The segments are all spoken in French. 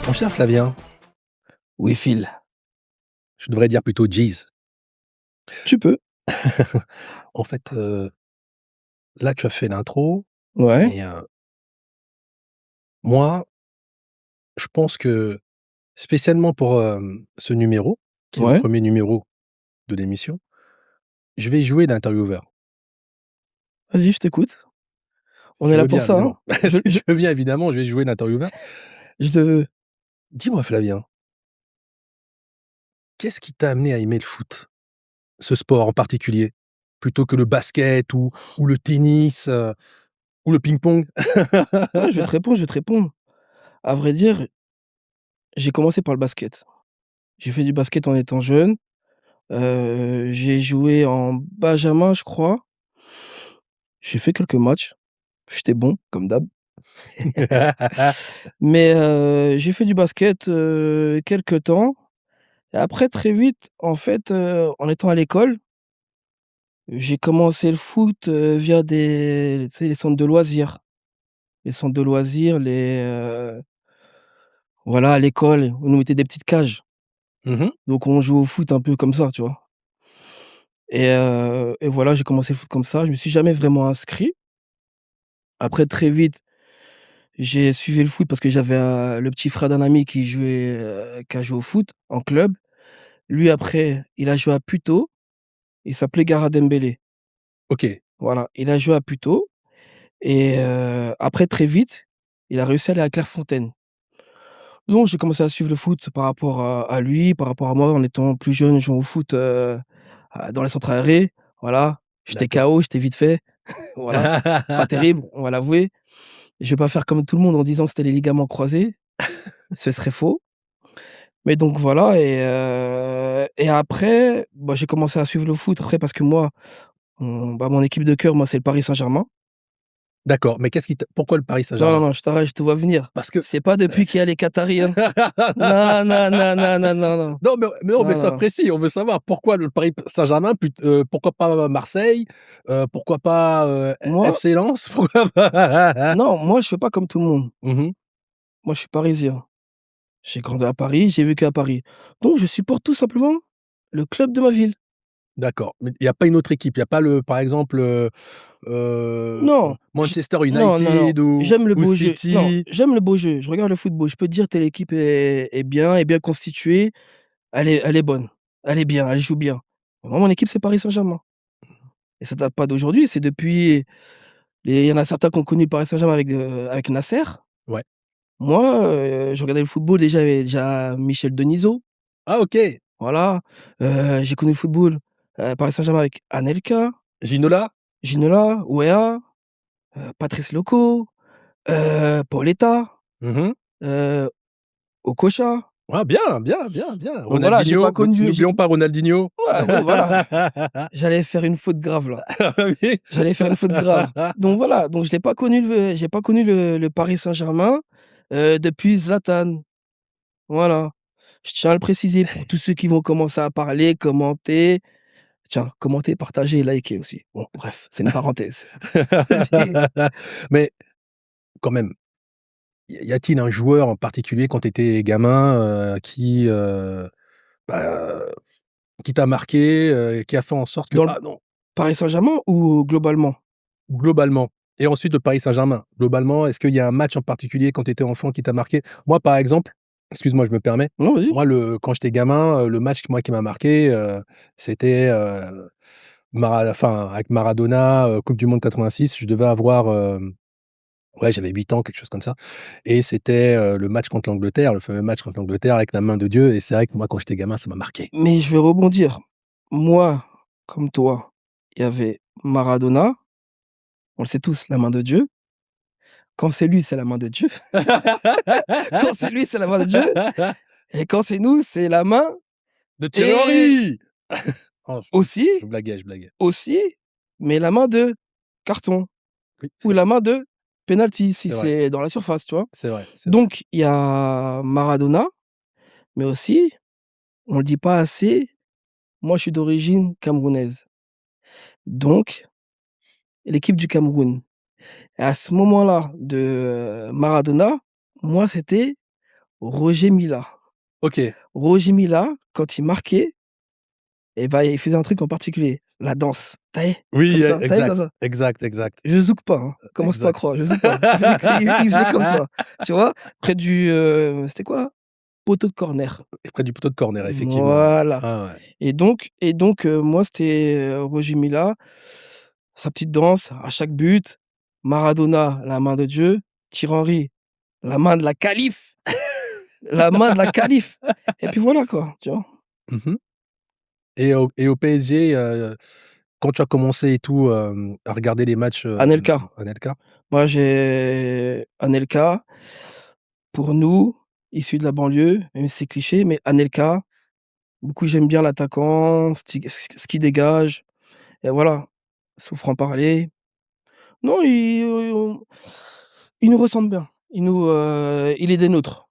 Mon cher Flavien, Oui, Phil. je devrais dire plutôt Jeez. Tu peux. En fait, là, tu as fait l'intro Ouais, et moi, je pense que spécialement pour, ce numéro, qui est le ouais. premier numéro de l'émission, je vais jouer l'intervieweur. Vas-y, je t'écoute. Si On est tu là veux pour bien, ça, hein. évidemment. Je Si je tu veux bien, évidemment, je vais jouer l'intervieweur. je le veux. Dis-moi Flavien, qu'est-ce qui t'a amené à aimer le foot? Ce sport en particulier, plutôt que le basket ou le tennis, ou le ping-pong? Ouais, je vais te répondre. À vrai dire, j'ai commencé par le basket. J'ai fait du basket en étant jeune. J'ai joué en benjamin, je crois. J'ai fait quelques matchs. J'étais bon, comme d'hab. Mais j'ai fait du basket, quelque temps et après très vite, en fait, en étant à l'école, j'ai commencé le foot, via des tu sais, les centres de loisirs. Les centres de loisirs, voilà, à l'école, on nous mettait des petites cages. Mmh. Donc on jouait au foot un peu comme ça, tu vois? Et voilà, j'ai commencé le foot comme ça. Je me suis jamais vraiment inscrit. Après très vite, j'ai suivi le foot parce que j'avais le petit frère d'un ami qui a joué au foot en club. Lui après, il a joué à Puteaux, il s'appelait Gara Dembélé. OK. Voilà, il a joué à Puteaux et après très vite, il a réussi à aller à Clairefontaine. Donc j'ai commencé à suivre le foot par rapport à lui, par rapport à moi en étant plus jeune, jouant au foot, dans les centres aérés, voilà. J'étais D'accord. KO, j'étais vite fait, voilà. Pas terrible, on va l'avouer. Je vais pas faire comme tout le monde en disant que c'était les ligaments croisés, ce serait faux. Mais donc voilà et après, bah, j'ai commencé à suivre le foot après parce que moi, mon équipe de cœur, moi, c'est le Paris Saint-Germain. D'accord, mais qu'est-ce qui t'a pourquoi le Paris Non, non, Saint-Germain? non, je t'arrête, je te vois venir. Parce que C'est pas depuis qu'il y a les Qataris, hein. Non, non, non, non, non, non, non. non, mais Non, non, sois non. précis, on veut savoir pourquoi le Paris Saint-Germain pourquoi pas Marseille? Pourquoi pas, Moi FC Lens? Pourquoi pas Non, moi, je fais pas comme tout le monde. mmh. Moi, je suis parisien. J'ai grandi à Paris, j'ai vécu à Paris. Donc je supporte tout simplement le club de ma ville. D'accord, mais il y a pas une autre équipe? Il y a pas par exemple, heu, Non, Manchester non, non, non, United ou j'aime le beau jeu. Non, City? j'aime le beau jeu. Je regarde le football. Je peux te dire telle équipe est bien constituée, elle est bonne, elle est bien, elle joue bien. Moi, mon équipe, c'est Paris Saint-Germain et ça date pas d'aujourd'hui, c'est depuis il y en a certains qui ont connu le Paris Saint-Germain avec Nasser. Ouais. Moi, je regardais le football déjà, il y avait déjà Michel Denisot. Ah OK! Voilà, j'ai connu le football, Paris Saint-Germain avec Anelka, Ginola? Ginola, Weah, Patrice Loco, Paoletta, Mmh. heu, Okocha. Ah bien, bien, bien, bien. Donc voilà, j'ai pas Ronaldinho, connu n'oublions pas Ronaldinho. ouais, ouais, voilà, j'allais faire une faute grave là, Oui. j'allais faire une faute grave. Donc voilà, donc j'ai pas connu le Paris Saint-Germain, depuis Zlatan, voilà. Je tiens à le préciser pour tous ceux qui vont commencer à parler, commenter. Tiens, commenter, partager et liker aussi. Bon bref, c'est une parenthèse. Vas-y. Mais quand même, y a-t-il un joueur en particulier quand tu étais gamin, bah, qui t'a marqué, qui a fait en sorte que: Dans le «Ah non», Paris Saint-Germain ou globalement? globalement et ensuite le Paris Saint-Germain. Globalement, est-ce qu'il y a un match en particulier quand tu étais enfant qui t'a marqué? Moi, par exemple, excuse-moi, je me permets, Non, vas-y. moi quand j'étais gamin, le match moi qui m'a marqué, c'était, avec Maradona, coupe du monde 86. Je devais avoir, ouais, j'avais 8 ans, quelque chose comme ça et c'était, le match contre l'Angleterre, le fameux match contre l'Angleterre avec la main de Dieu et c'est vrai que moi, quand j'étais gamin, ça m'a marqué. Mais je vais rebondir. Moi, comme toi, il y avait Maradona, on le sait tous, la main de Dieu. Quand c'est lui, c'est la main de Dieu. Quand c'est lui, c'est la main de Dieu et quand c'est nous, c'est la main De Thierry et Henry! Oh, aussi je blaguais, je blaguais. aussi, mais la main de carton Oui, ou c'est la vrai, main de penalty si c'est vrai, c'est dans la surface, tu vois? c'est vrai, c'est vrai. Donc il y a Maradona, mais aussi, on le dit pas assez, moi je suis d'origine camerounaise. Donc l'équipe du Cameroun. Et à ce moment-là de Maradona, moi, c'était Roger Mila. OK. Roger Mila, quand il marquait et bah, il faisait un truc en particulier, la danse. Tu as vu? Comme Oui, ça, tu as vu comme exact, ça? exact, exact, Je zouk pas, hein, commence pas à exact. croire, je zouk pas. Il faisait comme ça, tu vois? Près du, c'était quoi? Poteau de corner. Et près du poteau de corner, effectivement, ouais. Voilà. Ah ouais. Moi, c'était, Roger Mila, sa petite danse à chaque but, Maradona, la main de Dieu, Thierry Henry, la main de la calife, la main de la calife et puis voilà quoi, tu vois? Mmh. Et au PSG, quand tu as commencé et tout, à regarder les matchs, Anelka. Anelka? Moi, j'ai Anelka, pour nous, issus de la banlieue, même si c'est cliché, mais Anelka, beaucoup j'aime bien l'attaquant, ce qu'il dégage et voilà, souffre en parler. Non, il nous ressemble bien. Il est des nôtres.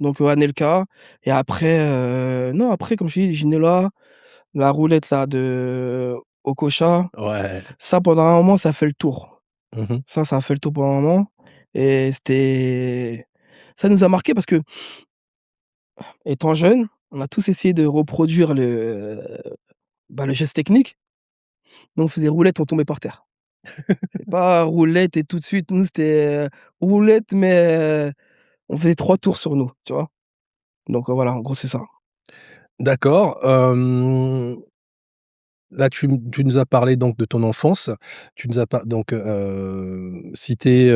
Donc, Anelka et après, non, après comme je t'ai dit, Ginola, la roulette là de Okocha, Ouais. ça pendant un moment, ça a fait le tour. Mmh. Ça a fait le tour pendant un moment et ça nous a marqué parce que étant jeune, on a tous essayé de reproduire le geste technique. Nous, on faisait roulette, on tombait par terre. C'est pas roulette et tout de suite, nous, c'était, roulette, mais on faisait 3 tours sur nous, tu vois? Donc, voilà, en gros, c'est ça. D'accord, là, tu nous as parlé donc de ton enfance. Tu nous as pas donc, cité,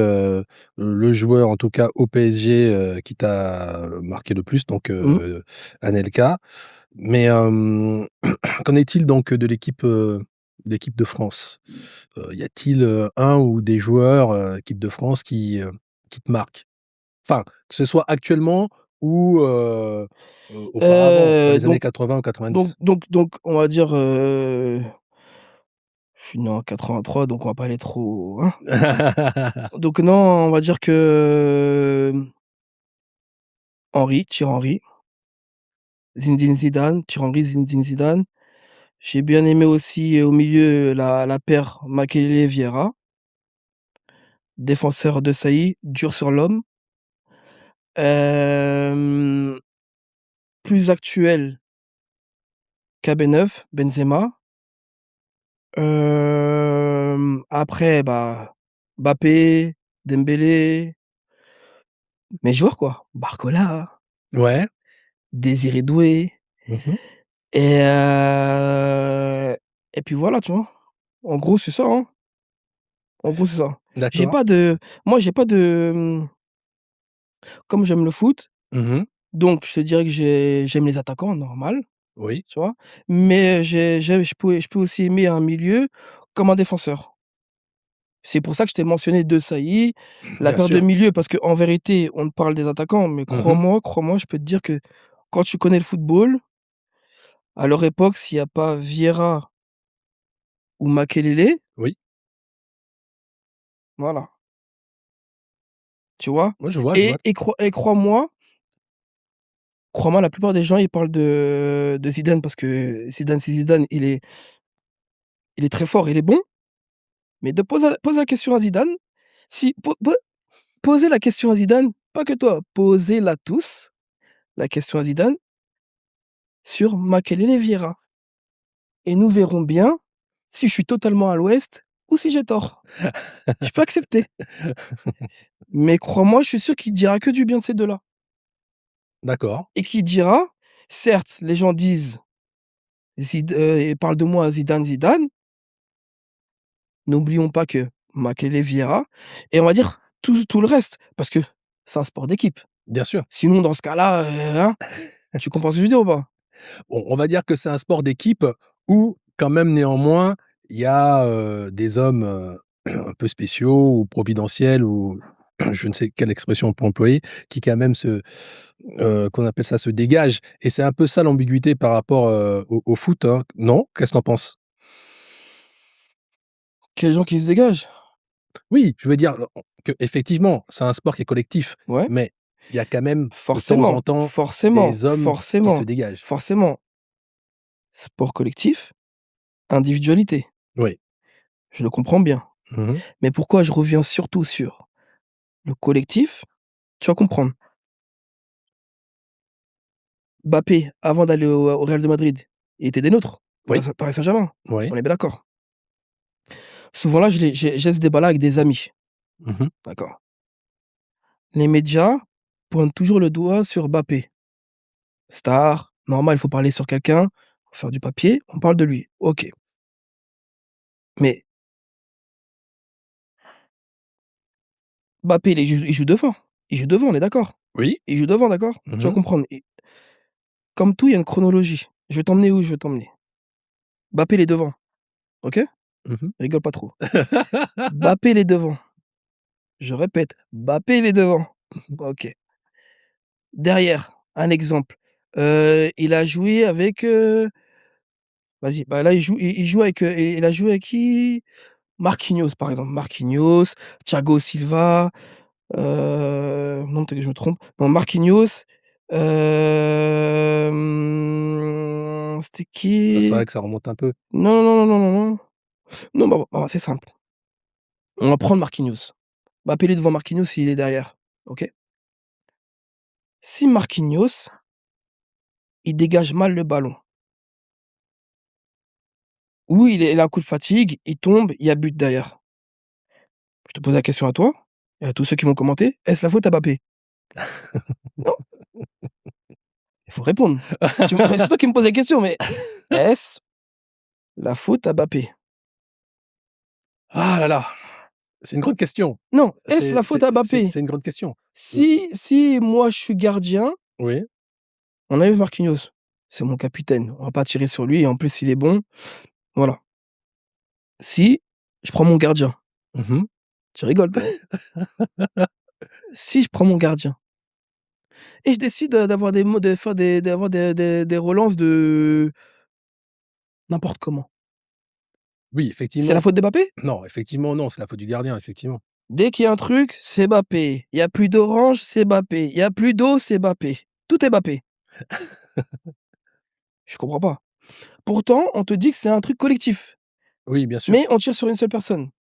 le joueur, en tout cas au PSG, qui t'a marqué le plus, donc, Mmh. Anelka. Mais, qu'en est-il donc de l'équipe de France? Y a-t-il, un ou des joueurs, équipe de France qui te marquent? Enfin, que ce soit actuellement ou, auparavant, dans les années Donc 80 ou donc 90. donc donc on va dire, je suis né en 83, donc on va pas aller trop, hein? Donc non, on va dire que, Henry, Thierry Henry, Zinedine Zidane, Thierry Henry, Zinedine Zidane. J'ai bien aimé aussi, au milieu, la paire Makelele-Vieira, défenseur de Desailly, dur sur l'homme. Hem, Plus actuel, KB9, Benzema. Après, bah, Mbappé, Dembélé, mes joueurs quoi, Barcola, Ouais. Désiré Doué Mmh. et et puis voilà, tu vois? En gros, c'est ça, hein. En gros, c'est ça. J'ai D'accord. pas de Moi, j'ai pas de, comme j'aime le foot, Mmh. donc je te dirais que j'aime les attaquants, normal, Oui, tu vois? Mais je peux aussi aimer un milieu comme un défenseur. C'est pour ça que je t'ai mentionné Desailly, la bien paire de sûr. milieux, parce qu'en vérité, on te parle des attaquants, mais Mmh. crois-moi, je peux te dire que quand tu connais le football, à leur époque, s'il y a pas Vieira ou Makelele, Oui. voilà, tu vois? Ouais, je vois. Et crois-moi, la plupart des gens, ils parlent de Zidane parce que Zidane, c'est Zidane, il est très fort, il est bon, mais pose la question à Zidane, si posez la question à Zidane, pas que toi, posez-la tous, la question à Zidane sur Makelele Vieira et nous verrons bien si je suis totalement à l'ouest ou si j'ai tort. Je peux accepter, mais crois-moi, je suis sûr qu'il dira que du bien de ces 2-là D'accord. et qu'il dira, certes, les gens disent ils parlent de moi Zidane, Zidane, n'oublions pas que Makelele Vieira et on va dire tout le reste parce que c'est un sport d'équipe. Bien sûr. Sinon dans ce cas-là, hein, tu comprends ce que je veux dire ou pas? On va dire que c'est un sport d'équipe où quand même néanmoins, il y a, des hommes, un peu spéciaux ou providentiels ou je ne sais quelle expression on peut employer, qui quand même qu'on appelle ça, se dégagent et c'est un peu ça l'ambiguïté par rapport, au foot, hein, non? Qu'est-ce que tu en penses? Qu'il y ait des gens qui se dégagent. Oui, je veux dire, qu'effectivement, c'est un sport qui est collectif, Ouais, mais il y a quand même de temps forcément, en temps forcément, des hommes qui se forcément, dégagent. forcément. Sport collectif, individualité, Oui. je le comprends bien. Mmh. Mais pourquoi je reviens surtout sur le collectif? Tu vas comprendre. Mbappé, avant d'aller au Real de Madrid, il était des nôtres, Oui, Paris Saint-Germain. oui. On est bien d'accord. Souvent là, j'ai ce débat-là avec des amis, Mmh mh. d'accord? Les médias pointent toujours le doigt sur Mbappé. Star, normal, il faut parler sur quelqu'un, faut faire du papier, on parle de lui, OK. Mais Mbappé, il joue devant. Il joue devant, on est d'accord? Oui. Il joue devant, d'accord? Mmh Tu vas mh. comprendre et comme tout, il y a une chronologie. Je vais t'emmener où je veux t'emmener. Mbappé, il est devant, OK? Mmh mh. Rigole pas trop. Mbappé, il est devant. Je répète, Mbappé, il est devant. OK. Derrière, un exemple, il a joué avec, vas-y, bah, là, il joue avec, il a joué avec qui? Marquinhos, par exemple. Marquinhos, Thiago Silva, non, peut-être que je me trompe. Non, Marquinhos, c'était Ah, c'est qui? vrai que ça remonte un peu. Non, non, non, non, non, non. Non, bah, c'est simple. On va prendre Marquinhos. Mbappé, il est devant Marquinhos, il est derrière. OK? Si Marquinhos, il dégage mal le ballon, ou il a un coup de fatigue, il tombe, il y a but derrière. Je te pose la question à toi et à tous ceux qui vont commenter, est-ce la faute à Mbappé? Non, il faut répondre. C'est toi qui me poses la question, mais est-ce la faute à Mbappé? Ah là là! C'est une grande question. Non, est-ce la faute à Mbappé? C'est une grande question. Si moi je suis gardien, Oui. on a vu Marquinhos, c'est mon capitaine, on va pas tirer sur lui et en plus il est bon, voilà. Si je prends mon gardien, Mmh mh. tu rigoles toi? Si je prends mon gardien et je décide, d'avoir des mots de faire d'avoir des relances de n'importe comment, Oui, c'est la effectivement. faute de Mbappé? Non, effectivement, non, c'est la faute du gardien, effectivement. Dès qu'il y a un truc, c'est Mbappé. Il y a plus d'orange, c'est Mbappé. Il y a plus d'eau, c'est Mbappé. Tout est Mbappé. Je comprends pas. Pourtant, on te dit que c'est un truc collectif, Oui, bien sûr, mais on tire sur une seule personne,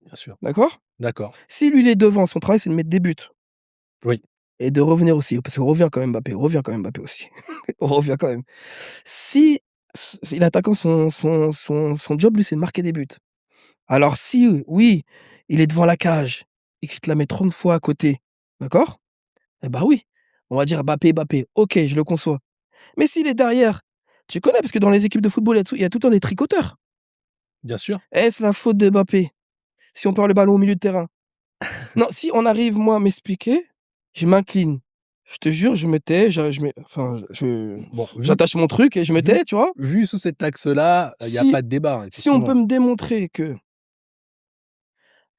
bien sûr. d'accord? D'accord. Si lui, il est devant, son travail, c'est de mettre des buts Oui, et de revenir aussi, parce qu'on revient quand même Mbappé, on revient quand même Mbappé aussi. On revient quand même. Si l'attaquant, son job, lui, c'est de marquer des buts. Alors si, oui, il est devant la cage et qu'il te la met 30 fois à côté, d'accord? Eh bah, oui, on va dire Mbappé, Mbappé. OK, je le conçois. Mais s'il est derrière, tu connais parce que dans les équipes de football, il y a tout le temps des tricoteurs. bien sûr. Est-ce la faute de Mbappé si on perd le ballon au milieu de terrain? Non, si on arrive, moi, à m'expliquer, je m'incline. Je te jure, je me tais, je mets enfin, je Bon, j'attache mon truc et je me vu tais, tu vois? vu sous cet axe-là, il y a Si pas de débat, si on peut effectivement. me démontrer que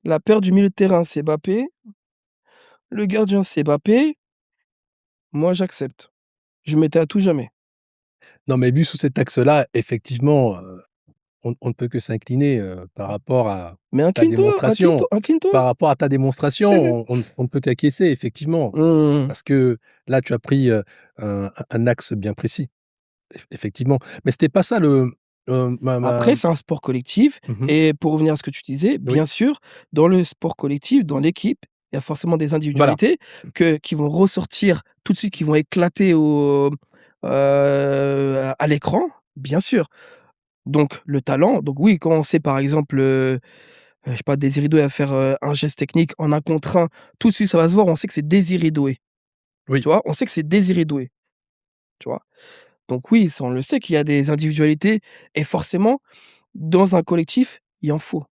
la paire du milieu de terrain, c'est Mbappé, le gardien, c'est Mbappé, moi, j'accepte. Je me tais à tout jamais. Non, mais vu sous cet axe-là, effectivement, on ne peut que s'incliner, par rapport à Mais ta incline-toi, démonstration. incline-toi. Par rapport à ta démonstration, on ne peut qu'acquiescer, effectivement. Mmh. Parce que là, tu as pris, un axe bien précis, effectivement. Mais c'était pas ça le, ma Après, c'est un sport collectif mmh mh. et pour revenir à ce que tu disais, Oui, bien sûr, dans le sport collectif, dans l'équipe, il y a forcément des voilà, individualités qui vont ressortir tout de suite, qui vont éclater à l'écran, bien sûr. Donc le talent, donc oui, quand on sait par exemple, je sais pas, Désiré Doué va faire, un geste technique en un contre un, tout de suite ça va se voir, on sait que c'est Désiré Doué, oui, tu vois? On sait que c'est Désiré Doué, tu vois? Donc oui, ça on le sait qu'il y a des individualités et forcément, dans un collectif, il en faut.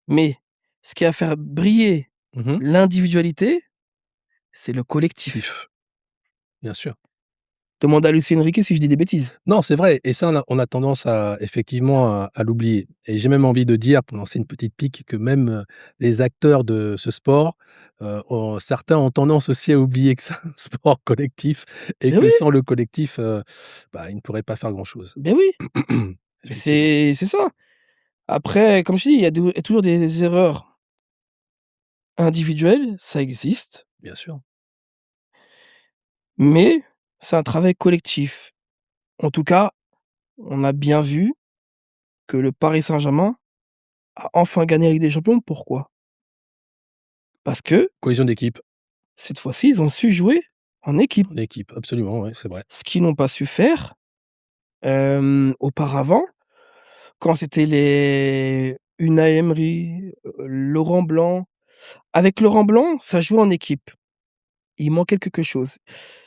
Mais ce qui va faire briller mmh mh, l'individualité, c'est le collectif. tif, bien sûr. Demande à Luis Enrique si je dis des bêtises. Non, c'est vrai et ça, on a tendance à effectivement à l'oublier et j'ai même envie de dire, pour lancer une petite pique, que même, les acteurs de ce sport, certains ont tendance aussi à oublier que c'est un sport collectif et Beh que oui, sans le collectif, bah, ils ne pourraient pas faire grand-chose. beh oui, mais Effectivement, c'est ça. Après, comme je te dis, il y a toujours des erreurs individuelles, ça existe, bien sûr. mais c'est un travail collectif. En tout cas, on a bien vu que le Paris Saint-Germain a enfin gagné la Ligue des Champions. Pourquoi? Parce que Cohésion d'équipe, cette fois-ci, ils ont su jouer en équipe. En équipe, absolument, ouais, c'est vrai. Ce qu'ils n'ont pas su faire, auparavant, quand c'était les Unai Emery, Laurent Blanc. Avec Laurent Blanc, ça jouait en équipe. Il manquait quelque chose.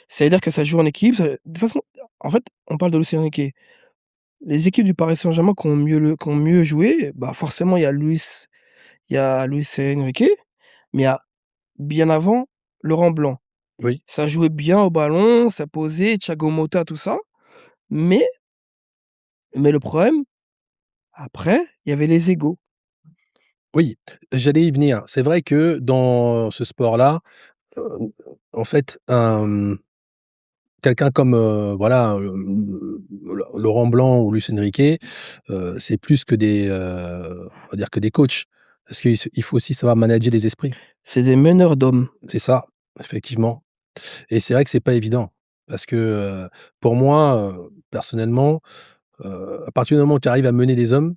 C'est-à-dire que ça joue en équipe, ça de toute façon, en fait, on parle de Luis Enrique. Les équipes du Paris Saint-Germain qui ont mieux joué, bah, forcément, il y a Luis Enrique, mais il y a bien avant, Laurent Blanc. Oui. Ça jouait bien au ballon, ça posait, Thiago Motta, tout ça, mais le problème, après, il y avait les égos. Oui, j'allais y venir. C'est vrai que dans ce sport-là, heu, en fait, quelqu'un comme, voilà, Laurent Blanc ou Luis Enrique, c'est plus que des, on va dire que des coachs. Parce il faut aussi savoir manager les esprits. C'est des meneurs d'hommes. C'est ça, effectivement. Et c'est vrai que c'est pas évident. Parce que, pour moi, personnellement, à partir du moment où tu arrives à mener des hommes,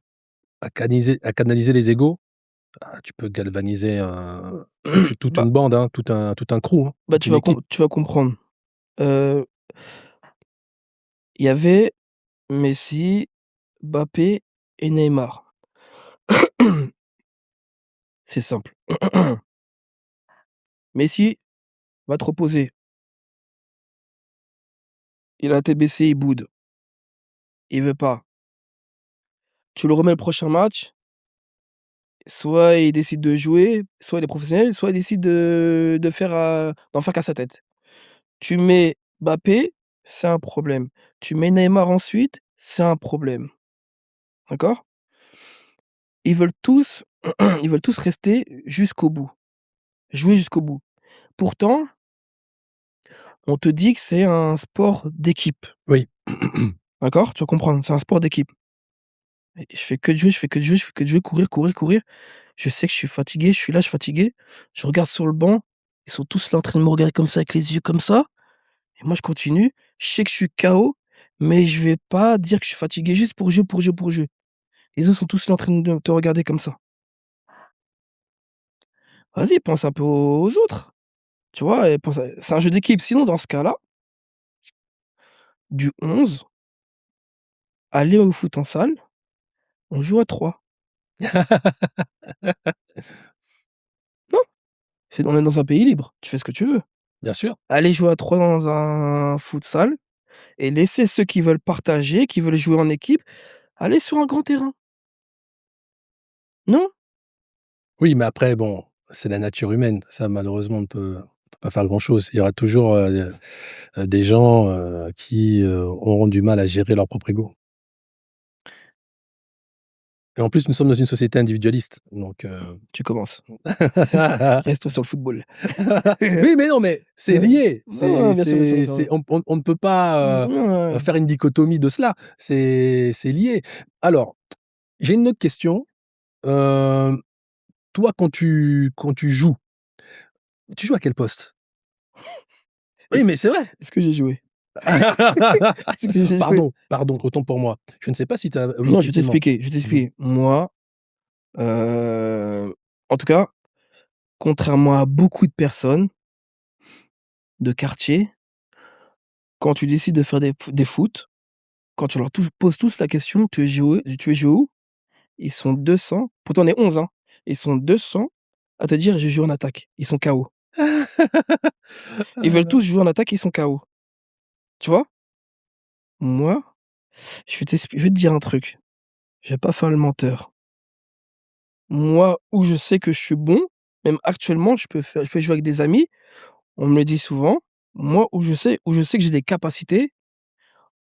à canaliser les égos, ah, tu peux galvaniser toute Bah une bande, hein, tout un crew, hein, bah, toute une équipe. tu vas comprendre. Heu, il y avait Messi, Mbappé et Neymar. C'est simple. Messi va te reposer. Il a la tête baissée, il boude. Il veut pas. Tu le remets le prochain match, soit il décide de jouer, soit il est professionnel, soit il décide de faire, d'en faire qu'à sa tête. Tu mets Mbappé, c'est un problème. Tu mets Neymar ensuite, c'est un problème. D'accord? Ils veulent tous ils veulent tous rester jusqu'au bout, jouer jusqu'au bout. Pourtant, on te dit que c'est un sport d'équipe. Oui. D'accord? Tu vas comprendre, c'est un sport d'équipe. Et je fais que de jouer, je fais que de jouer, je fais que de jouer, courir, courir, courir. Je sais que je suis fatigué, je suis là, je suis fatigué. Je regarde sur le banc, ils sont tous là en train de me regarder comme ça avec les yeux comme ça et moi je continue. Je sais que je suis KO, mais je vais pas dire que je suis fatigué juste pour jouer, pour jouer, pour jouer. Les autres sont tous là en train de te regarder comme ça. Vas-y, pense un peu aux autres, tu vois? Et pense à c'est un jeu d'équipe. Sinon dans ce cas-là, du 11, aller au foot en salle, on joue à 3. Non, c'est on est dans un pays libre, tu fais ce que tu veux. Bien sûr. Aller jouer à 3 dans un futsal et laisser ceux qui veulent partager, qui veulent jouer en équipe, aller sur un grand terrain. Non? Oui, mais après bon, c'est la nature humaine. Ça malheureusement on peut pas faire grand-chose. Il y aura toujours, des gens, qui, auront du mal à gérer leur propre ego. Et en plus, nous sommes dans une société individualiste, donc Tu commences. Restons sur le football. oui, mais non, mais c'est lié. Non, bien sûr, bien sûr, bien sûr. On ne peut pas, Ouais. faire une dichotomie de cela. C'est lié. Alors, j'ai une autre question. Hem, Toi, quand tu joues à quel poste? Oui, Est-ce mais c'est vrai. est-ce que j'ai joué? Est-ce que j'ai joué? Pardon, autant pour moi. Je ne sais pas si tu as oui, Non, je vais effectivement. t'expliquer, je vais Mmh. t'expliquer. Moi, en tout cas, contrairement à beaucoup de personnes de quartier, quand tu décides de faire des foot, quand tu leur poses tous la question: Tu veux jouer où?» Ils sont 200, pourtant on est 11, hein. Ils sont 200 à te dire: «Je joue en attaque». Ils sont KO. Ils veulent tous jouer en attaque, ils sont KO. Tu vois? Moi, je vais te dire un truc, je vais pas faire le menteur. Moi, où je sais que je suis bon, même actuellement, je peux jouer avec des amis, on me le dit souvent. Moi, où je sais que j'ai des capacités,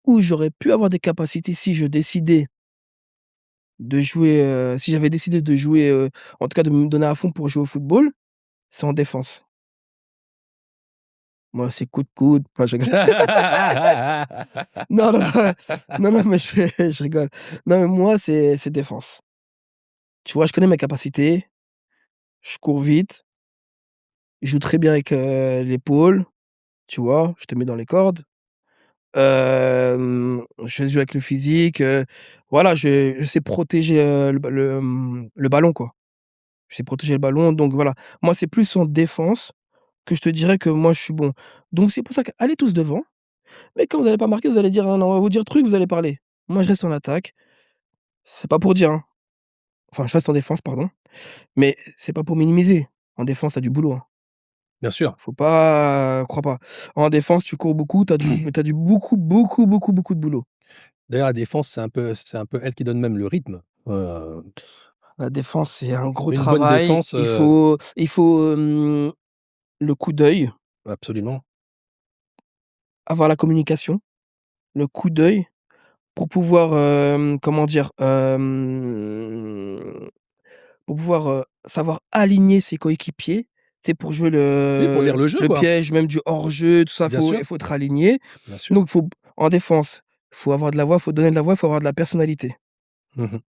où j'aurais pu avoir des capacités si je décidais de jouer, si j'avais décidé de jouer, en tout cas de me donner à fond pour jouer au football, c'est en défense. Moi, c'est coup de coude, enfin je rigole. Non, non, non, non, mais je rigole. Non, mais moi, c'est défense. Tu vois, je connais mes capacités, je cours vite, je joue très bien avec, l'épaule, tu vois? Je te mets dans les cordes. Je joue avec le physique, voilà, je sais protéger, le ballon, quoi. Je sais protéger le ballon, donc voilà. Moi, c'est plus en défense que je te dirais que moi je suis bon. Donc c'est pour ça qu'allez tous devant, mais quand vous allez pas marquer, vous allez dire: «Non, non, on va vous dire truc, vous allez parler». Moi je reste en attaque, c'est pas pour dire, hein, enfin je reste en défense pardon, mais c'est pas pour minimiser. En défense, tu as du boulot, hein. Bien sûr. Faut pas, crois pas. En défense, tu cours beaucoup, tu as du beaucoup, beaucoup, beaucoup, beaucoup de boulot. D'ailleurs, la défense, c'est un peu elle qui donne même le rythme. La défense, c'est un gros Une bonne travail. défense, Il faut le coup d'œil, absolument. avoir la communication, le coup d'œil pour pouvoir, comment dire? Pour pouvoir, savoir aligner ses coéquipiers. C'est pour jouer Oui, pour lire le jeu, le quoi. piège, même du hors-jeu, tout ça, Bien sûr, il faut être aligné. bien sûr. Donc faut en défense, faut avoir de la voix, faut donner de la voix, faut avoir de la personnalité. Mmh mh.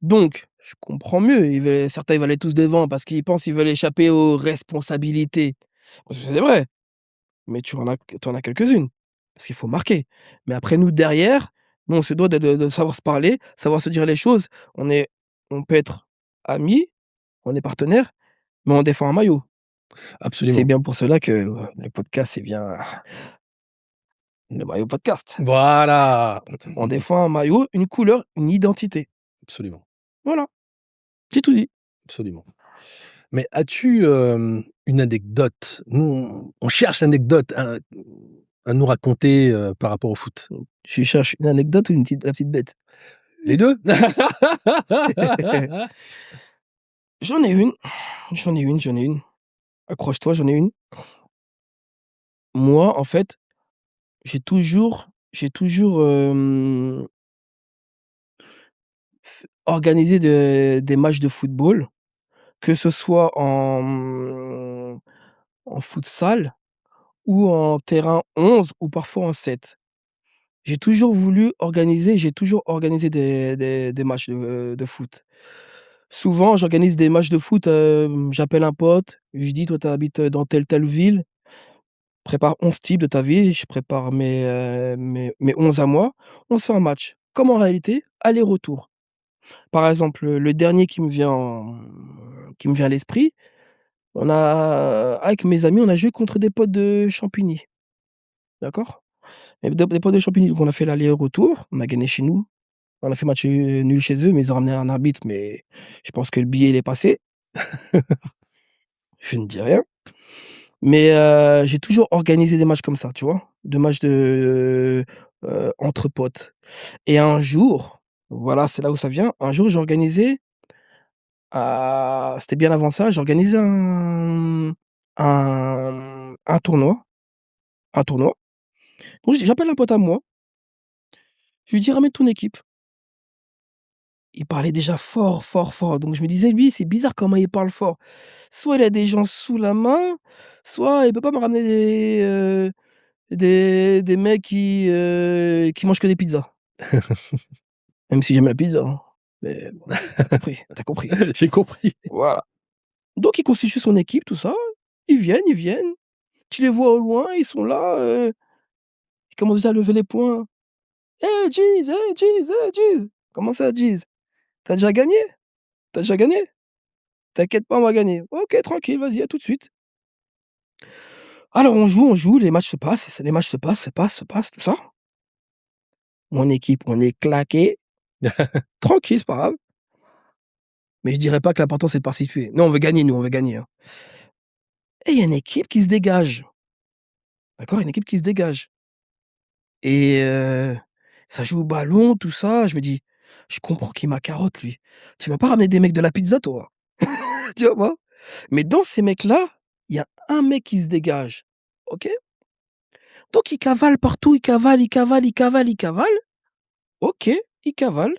Donc, je comprends mieux, certains ils veulent aller tous devant parce qu'ils pensent qu'ils veulent échapper aux responsabilités. Parce que c'est vrai, mais tu en as quelques-unes, parce qu'il faut marquer. Mais après nous derrière, nous on se doit de savoir se parler, savoir se dire les choses. On peut être amis, on est partenaires, mais on défend un maillot. C'est Absolument. bien pour cela que, le podcast, c'est bien le maillot podcast. Voilà! On défend un maillot, une couleur, une identité. Absolument, Voilà, j'ai tout dit. absolument. Mais as-tu, une anecdote? Nous, on cherche l'anecdote à nous raconter, par rapport au foot. Tu cherches une anecdote ou la petite bête? Les 2. J'en ai une, j'en ai une. Accroche-toi, j'en ai une. Moi, en fait, j'ai toujours, organisé des matchs de football, que ce soit en futsal ou en terrain 11 ou parfois en 7. J'ai toujours organisé des matchs de foot. Souvent, j'organise des matchs de foot, j'appelle un pote, je lui dis: «Toi, tu habites dans telle ville, prépare 11 types de ta ville», je prépare mes 11 à moi. On se fait un match, comme en réalité, aller-retour. Par exemple, le dernier qui me vient à l'esprit, avec mes amis, on a joué contre des potes de Champigny, d'accord? Et des potes de Champigny, donc on a fait l'aller-retour, on a gagné chez nous. On a fait match, nul chez eux, mais ils ont ramené un arbitre, mais je pense que le billet, il est passé. Je ne dis rien. Mais, j'ai toujours organisé des matchs comme ça, tu vois? Des matchs entre potes. Et un jour, voilà, c'est là où ça vient. Un jour, j'ai organisé, c'était bien avant ça, j'ai organisé un tournoi un tournoi. Donc j'appelle un pote à moi, je lui dis: «Ramène ton équipe». Il parlait déjà fort, fort, fort, donc je me disais: «Lui, c'est bizarre comment il parle fort. Soit il a des gens sous la main, soit il peut pas me ramener des mecs qui mangent que des pizzas». Même si j'aime la pizza, hein, mais bon, tu compris, tu compris. J'ai compris. Voilà. Donc il constitue son équipe, tout ça, ils viennent, tu les vois au loin, ils sont là, ils commencent déjà à lever les poings. «Hey Jeez, hey Jeez, hey Jeez!» «Comment ça Jeez? Tu as déjà gagné? Tu as déjà gagné? T'inquiète pas, on va gagner». «OK, tranquille, vas-y, à tout de suite». Alors on joue, les matchs se passent, tout ça. Mon équipe, on est claqués, tranquille, c'est pas grave. Mais je dirais pas que l'important c'est de participer. Non, on veut gagner, nous, on veut gagner, hein. Et il y a une équipe qui se dégage, d'accord? Une équipe qui se dégage et ça joue au ballon, tout ça. Je me dis: «Je comprends qu'il m'a carotte lui. Tu m'as pas ramené des mecs de la pizza toi?» Tu vois? Mais dans ces mecs-là, il y a un mec qui se dégage, OK? Donc il cavale partout, il cavale, il cavale, il cavale, il cavale. OK, il cavale.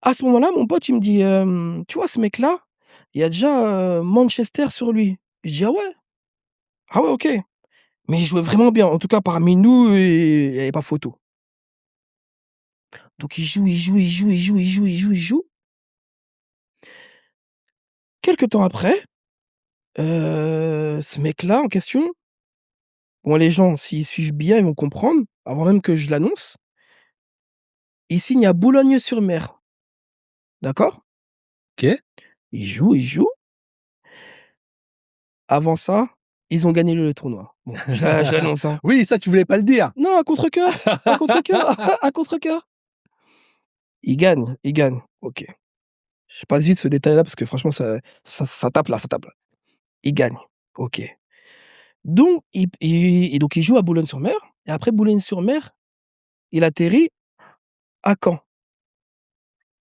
À ce moment-là, mon pote, il me dit: «Tu vois ce mec-là, il y a déjà, Manchester sur lui». Je dis: «Ah ouais? Ah ouais, OK». Mais il jouait vraiment bien. En tout cas, parmi nous, il y avait pas photo. Donc il joue, il joue, il joue, il joue, il joue, il joue, il joue. Quelque temps après, ce mec-là en question, bon les gens s'ils suivent bien, ils vont comprendre, avant même que je l'annonce, il signe à Boulogne-sur-Mer, d'accord? OK. Il joue Avant ça, ils ont gagné le tournoi. Bon, je l'annonce, hein. Oui, ça, tu voulais pas le dire. Non, à contre-cœur, à contre-cœur, à contre-cœur. Ils gagnent. OK. Je passe vite ce détail-là parce que franchement ça tape là, ça tape là. Ils gagnent. OK. Donc il joue à Boulogne-sur-Mer et après Boulogne-sur-Mer, il atterrit à Caen.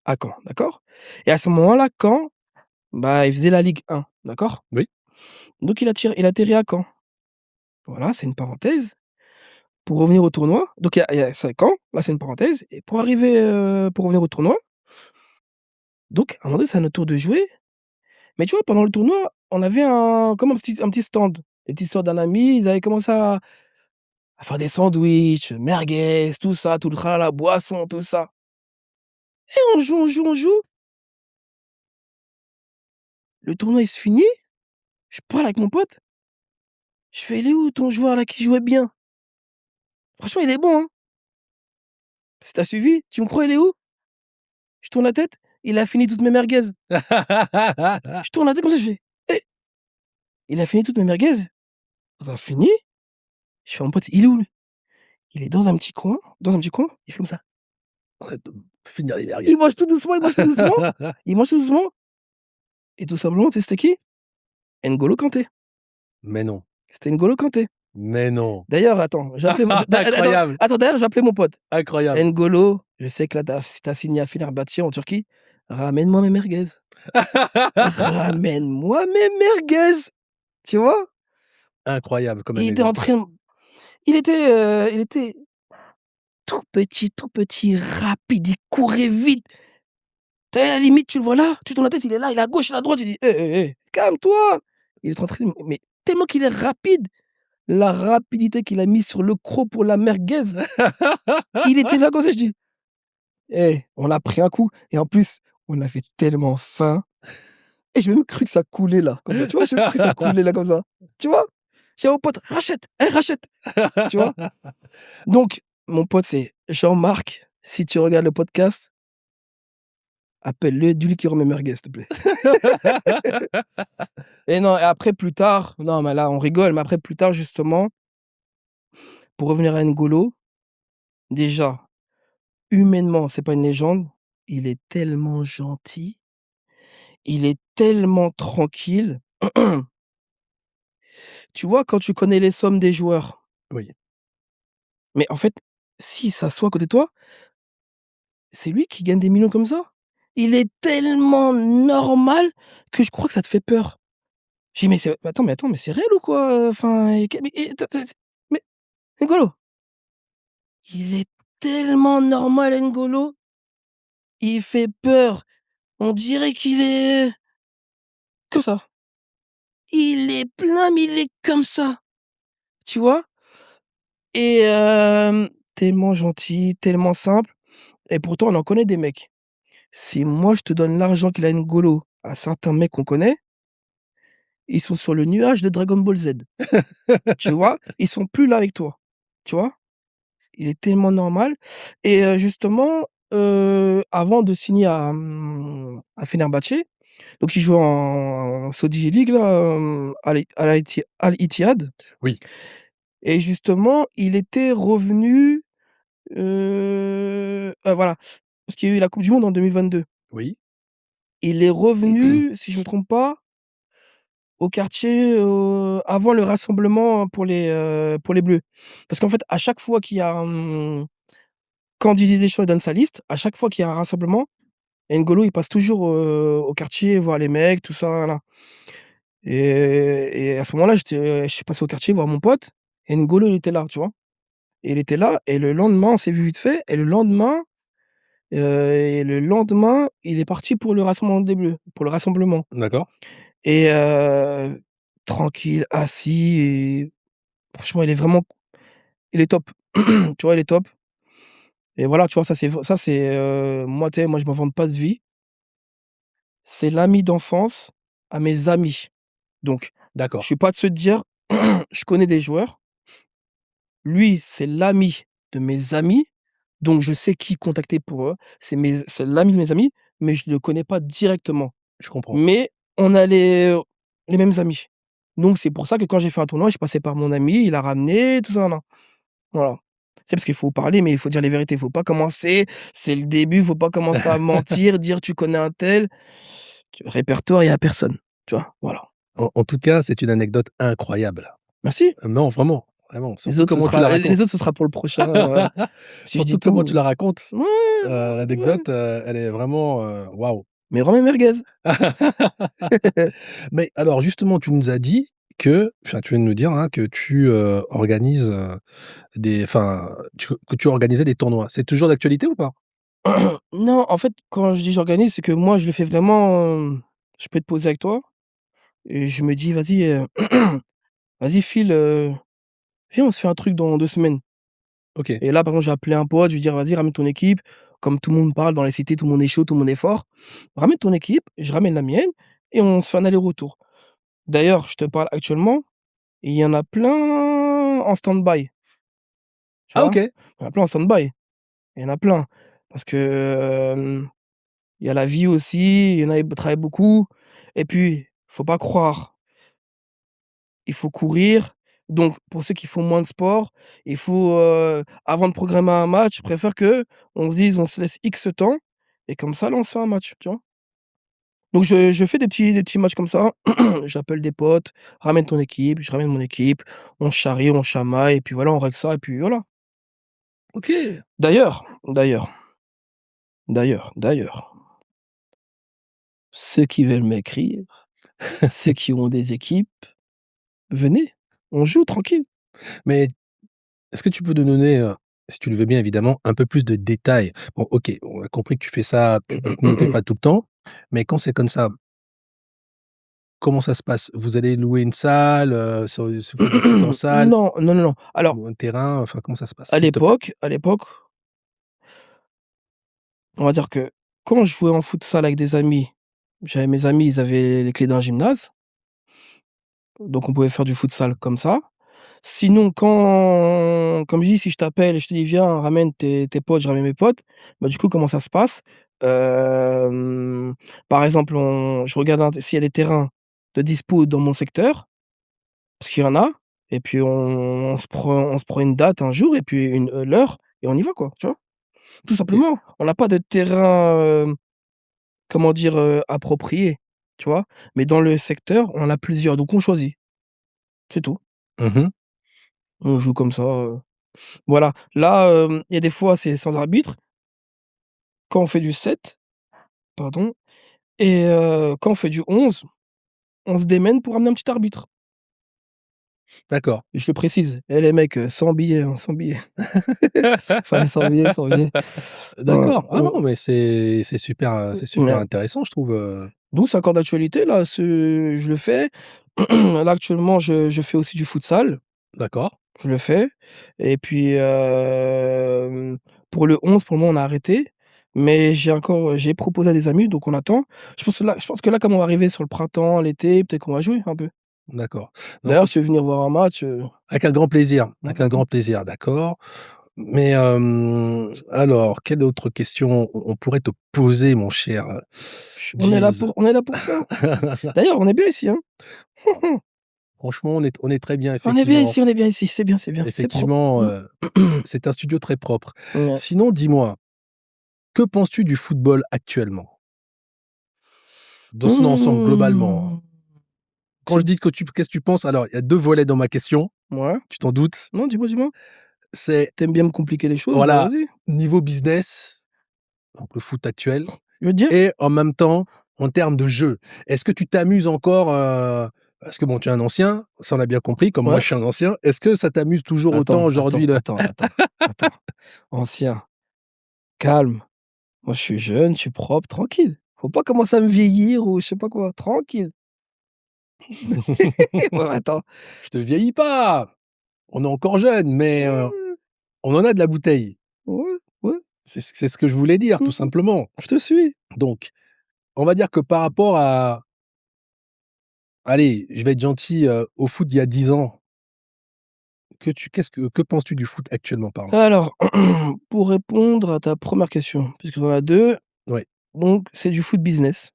À Caen, d'accord? Et à ce moment-là, Caen, bah, il faisait la Ligue 1, d'accord? Oui. Donc il atterrit à Caen. Voilà, c'est une parenthèse. Pour revenir au tournoi, donc il y a c'est Caen, là c'est une parenthèse et pour revenir au tournoi, donc à un moment donné, c'est à notre tour de jouer. Mais tu vois, pendant le tournoi, on avait un petit stand. Les petits stand d'un ami, ils avaient commencé à faire des sandwichs, merguez, tout ça, tout le tralala, boisson, tout ça. Et on joue. Le tournoi, il se finit. Je parle avec mon pote. Je fais: «Il est où ton joueur là qui jouait bien? Franchement, il est bon, hein?» Si tu as suivi, tu me crois, il est où? Je tourne la tête, il a fini toutes mes merguez. Je tourne la tête comme ça, je fais: «Eh, il a fini toutes mes merguez?» On a fini. Je fais à mon pote: «Il est où lui?» Il est dans un petit coin, il fait comme ça. Arrête de finir les merguez. Il mange tout doucement, il mange tout doucement et tout simplement, tu sais c'était qui? N'Golo Kanté. Mais non, C'était N'Golo Kanté. mais non. D'ailleurs, attends, j'ai appelé mon Incroyable, d'ailleurs, j'ai appelé mon pote. incroyable. N'Golo, je sais que là, tu as signé à Fenerbahçe en Turquie. Ramène-moi mes merguez. Ramène-moi mes merguez. Tu vois? Incroyable comme Il était en anecdote. train il était tout petit, rapide, il courait vite. Tu sais, à la limite, tu le vois là, tu tournes la tête, il est là, il est à gauche, il est à droite, tu dis: «Hé, hé, hé, calme-toi!» Il est en train de mais tellement qu'il est rapide, la rapidité qu'il a mis sur le croc pour la merguez, il était là comme ça, je dis: «Eh, on a pris un coup» et en plus, on avait tellement faim et j'ai même cru que ça coulait là, comme ça, tu vois? J'ai même cru que ça coulait là comme ça, tu vois? J'ai dit à mon pote: «Rachète, eh, rachète!» Tu vois? Donc mon pote, c'est Jean-Marc, si tu regardes le podcast, appelle-le, dis-lui qu'il rend mes merguez, s'il te plaît. Et non, et après plus tard, non, mais là on rigole, mais après plus tard justement, pour revenir à N'Golo, déjà, humainement, c'est pas une légende, il est tellement gentil, il est tellement tranquille. Tu vois, quand tu connais les sommes des joueurs, Oui, mais en fait, s'il s'assoit à côté de toi, c'est lui qui gagne des millions comme ça. Il est tellement normal que je crois que ça te fait peur. J'ai dit: «Mais attends, mais c'est réel ou quoi, enfin, et quel mais et mais N'Golo, il est tellement normal N'Golo, il fait peur, on dirait qu'il est comme ça. Il est plein, mais il est comme ça, tu vois? Et tellement gentil, tellement simple et pourtant on en connaît des mecs. Si moi je te donne l'argent qu'il a N'Golo à certains mecs qu'on connaît, ils sont sur le nuage de Dragon Ball Z, tu vois? Ils sont plus là avec toi, tu vois? Il est tellement normal et justement, avant de signer à Fenerbahçe, donc il jouait en Saudi League là, Al Ittihad oui, et justement il était revenu, voilà, parce qu'il y a eu la coupe du monde en 2022. oui. Il est revenu, si je me trompe pas, au quartier, avant le rassemblement pour les bleus. Parce qu'en fait, à chaque fois qu'il y a, quand Didier Deschamps il donne sa liste, à chaque fois qu'il y a un rassemblement, N'Golo il passe toujours, au quartier voir les mecs, tout ça, là et à ce moment-là, je suis passé au quartier voir mon pote et N'Golo il était là, tu vois? Et il était là et le lendemain, on s'est vu vite fait et le lendemain, il est parti pour le rassemblement des bleus, pour le rassemblement D'accord. et tranquille, assis et franchement, il est top. Tu vois, il est top et voilà, tu vois, ça c'est, moi, tu sais, moi je m'invente pas de vie. C'est l'ami d'enfance à mes amis. Donc, je D'accord. suis pas de ceux de dire: «Je connais des joueurs». Lui, c'est l'ami de mes amis, donc je sais qui contacter pour eux. C'est l'ami de mes amis, mais je le connais pas directement. Je comprends. Mais on a les mêmes amis. Donc c'est pour ça que quand j'ai fait un tournoi, je passais par mon ami, il a ramené, tout ça, voilà. C'est parce qu'il faut parler, mais il faut dire les vérités. Il faut pas commencer, c'est le début, il faut pas commencer à mentir, dire: «Tu connais un tel». Tu répertoire, il y a personne, tu vois? Voilà. En tout cas, c'est une anecdote incroyable. Merci. Non, vraiment, vraiment, Les surtout autres, ce comment tu la sera les racontes. autres, ce sera pour le prochain, si je dis Surtout comment tu tout. la racontes, Ouais, ouais, l'anecdote, elle est vraiment, waouh! mais Romain merguez. Mais alors justement, tu nous as dit que enfin, tu viens de nous dire, hein, que tu, organises, que tu organisais des tournois. C'est toujours d'actualité ou pas? Non, en fait, quand je dis j'organise, c'est que moi, je le fais vraiment, je peux te poser avec toi et je me dis: «Vas-y, vas-y file, viens, on se fait un truc dans 2 semaines». OK, Et là, par exemple, j'ai appelé un pote, je lui dis: «Vas-y, ramène ton équipe». Comme tout le monde parle dans les cités, tout le monde est chaud, tout le monde est fort. «Ramène ton équipe, je ramène la mienne et on se fait un aller-retour». D'ailleurs, je te parle actuellement, il y en a plein en stand-by, tu ah vois? OK, Il y en a plein en stand-by, il y en a plein. Parce que, il y a la vie aussi, il y en a, ils travaillent beaucoup et puis, faut pas croire, il faut courir. Donc pour ceux qui font moins de sport, il faut, avant de programmer un match, je préfère qu'on se dise: «On se laisse X temps» et comme ça, là, on se fait un match, tu vois? Donc je fais des petits matchs comme ça. J'appelle des potes: «Ramène ton équipe», je ramène mon équipe, on se charrie, on chamaille et puis voilà, on règle ça et puis voilà. OK. D'ailleurs, d'ailleurs, ceux qui veulent m'écrire, ceux qui ont des équipes, venez, on joue tranquille. Mais est-ce que tu peux nous donner, si tu le veux bien évidemment, un peu plus de détails? Bon OK, on a compris que tu fais ça, tu ne le fais pas tout le temps, mais quand c'est comme ça, comment ça se passe? Vous allez louer une salle, se fait du foot en salle Non, non, non, non. Alors, ou un terrain? Enfin, comment ça se passe, à s'il te plaît? l'époque à l'époque, on va dire que quand je jouais en futsal avec des amis, j'avais mes amis, ils avaient les clés d'un gymnase, donc on pouvait faire du futsal comme ça. Sinon, quand comme je dis, si je t'appelle et je te dis: «Viens, ramène tes potes», je ramène mes potes, bah, du coup, comment ça se passe? Hem, Par exemple, je regarde s'il y a des terrains de dispo dans mon secteur, parce qu'il y en a, et puis on se prend une date, un jour et puis l'heure et on y va, quoi, tu vois? Tout OK. simplement. On n'a pas de terrain, comment dire? Approprié, tu vois? Mais dans le secteur, on en a plusieurs, donc on choisit, c'est tout. Mmh. On joue comme ça, voilà. Là, il y a des fois, c'est sans arbitre, quand on fait du 7, pardon, et quand on fait du 11, on se démène pour amener un petit arbitre. D'accord. Je le précise. Eh les mecs, sans billets, hein, sans billets. Enfin, sans billets, sans billets. D'accord. Ah non, mais c'est super Ouais. intéressant, je trouve, Donc c'est encore d'actualité là, je le fais. Là, actuellement, je fais aussi du futsal, d'accord, je le fais et puis, pour le 11, pour le moment, on a arrêté, mais j'ai proposé à des amis, donc on attend. Je pense que là, comme on va arriver sur le printemps, l'été, peut-être qu'on va jouer un peu. d'accord. Non, D'ailleurs, si tu veux venir voir un match, avec un grand plaisir, d'accord. Mais, alors, quelle autre question on pourrait te poser, mon cher, Giz? on est là pour ça. D'ailleurs, on est bien ici, hein. Franchement, on est très bien, On est bien effectivement. ici, on est bien ici, c'est bien, c'est propre. Effectivement, Mmh. c'est un studio très propre. Ouais. Sinon, dis-moi, que penses-tu du football actuellement? Dans son ensemble, globalement, hein. Mmh. Quand C'est je dis que qu'est-ce que tu penses? Alors, il y a 2 volets dans ma question, Ouais. tu t'en doutes. Non, dis-moi, dis-moi. C'est, Tu aimes bien me compliquer les choses, bah, voilà, vas-y. niveau business, donc le foot actuel, Je veux te dire et en même temps, en termes de jeu. Est-ce que tu t'amuses encore, parce que bon, tu es un ancien, ça on a bien compris, comme moi ouais. je suis un ancien. Est-ce que ça t'amuse toujours autant Attends, aujourd'hui attends, le attends, attends, attends. Ancien, calme. Moi, je suis jeune, je suis propre, tranquille. Faut pas commencer à me vieillir ou je sais pas quoi, tranquille. Ouais, attends. je te vieillis pas! On est encore jeunes, mais, Mmh, on en a de la bouteille. ouais, ouais. C'est ce que je voulais dire, tout Mmh mh. simplement. Je te suis. Donc, on va dire que par rapport à, allez, je vais être gentil, au foot d'il y a 10 ans, que penses-tu du foot actuellement parlant? Alors, pour répondre à ta première question, puisque tu en as 2, Ouais, donc c'est du foot business.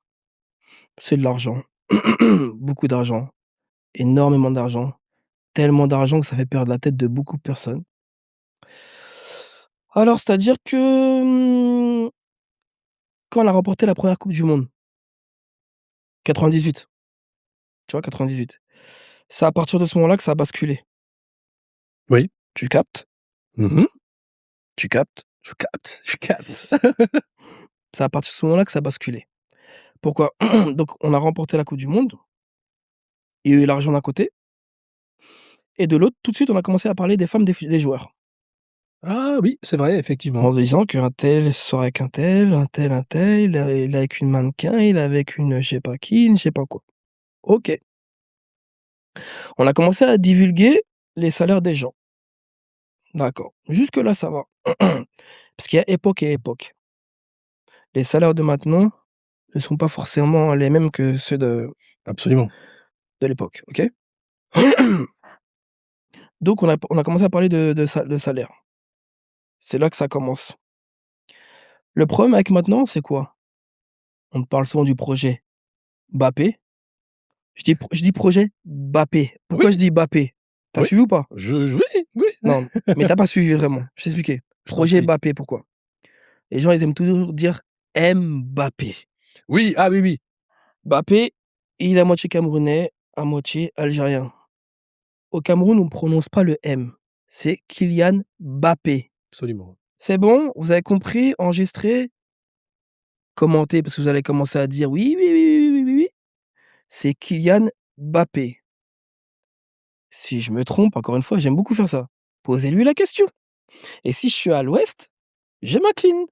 C'est de l'argent, beaucoup d'argent. énormément d'argent, tellement d'argent que ça fait perdre la tête de beaucoup de personnes. Alors, c'est-à-dire que, quand on a remporté la première coupe du monde, 98, tu vois? 98, c'est à partir de ce moment-là que ça a basculé. Oui. Tu captes? Mmh. Tu captes? Je capte, je capte. C'est à partir de ce moment-là que ça a basculé. Pourquoi? Donc on a remporté la coupe du monde, il y a eu l'argent d'un côté et de l'autre, tout de suite, on a commencé à parler des femmes des joueurs. Ah oui, c'est vrai, effectivement. En disant qu'un tel sort avec un tel, il est avec une mannequin, il est avec une je sais pas qui, une je sais pas quoi. OK. On a commencé à divulguer les salaires des gens. D'accord. Jusque là, ça va. Parce qu'il y a époque et époque. Les salaires de maintenant ne sont pas forcément les mêmes que ceux Absolument. de l'époque, OK? Donc on a commencé à parler de salaire. C'est là que ça commence. Le problème avec maintenant, c'est quoi? On parle souvent du projet Mbappé. Je dis projet Mbappé. Oui, Pourquoi je dis Mbappé? Tu as oui, suivi ou pas? oui, oui. Non, mais tu as pas suivi vraiment. Je t'expliquer. Je t'en Projet prie. Mbappé, pourquoi? Les gens, ils aiment toujours dire Mbappé. Oui, ah oui, oui, Mbappé, il est à moitié camerounais, à moitié algérien. Au Cameroun, on ne prononce pas le M. C'est Kylian Mbappé. absolument. C'est bon? Vous avez compris? Enregistré? Commentez parce que vous allez commencer à dire: «Oui, oui, oui, oui, oui, oui, oui». C'est Kylian Mbappé. Si je me trompe, encore une fois, j'aime beaucoup faire ça. Posez-lui la question et si je suis à l'ouest, je m'incline.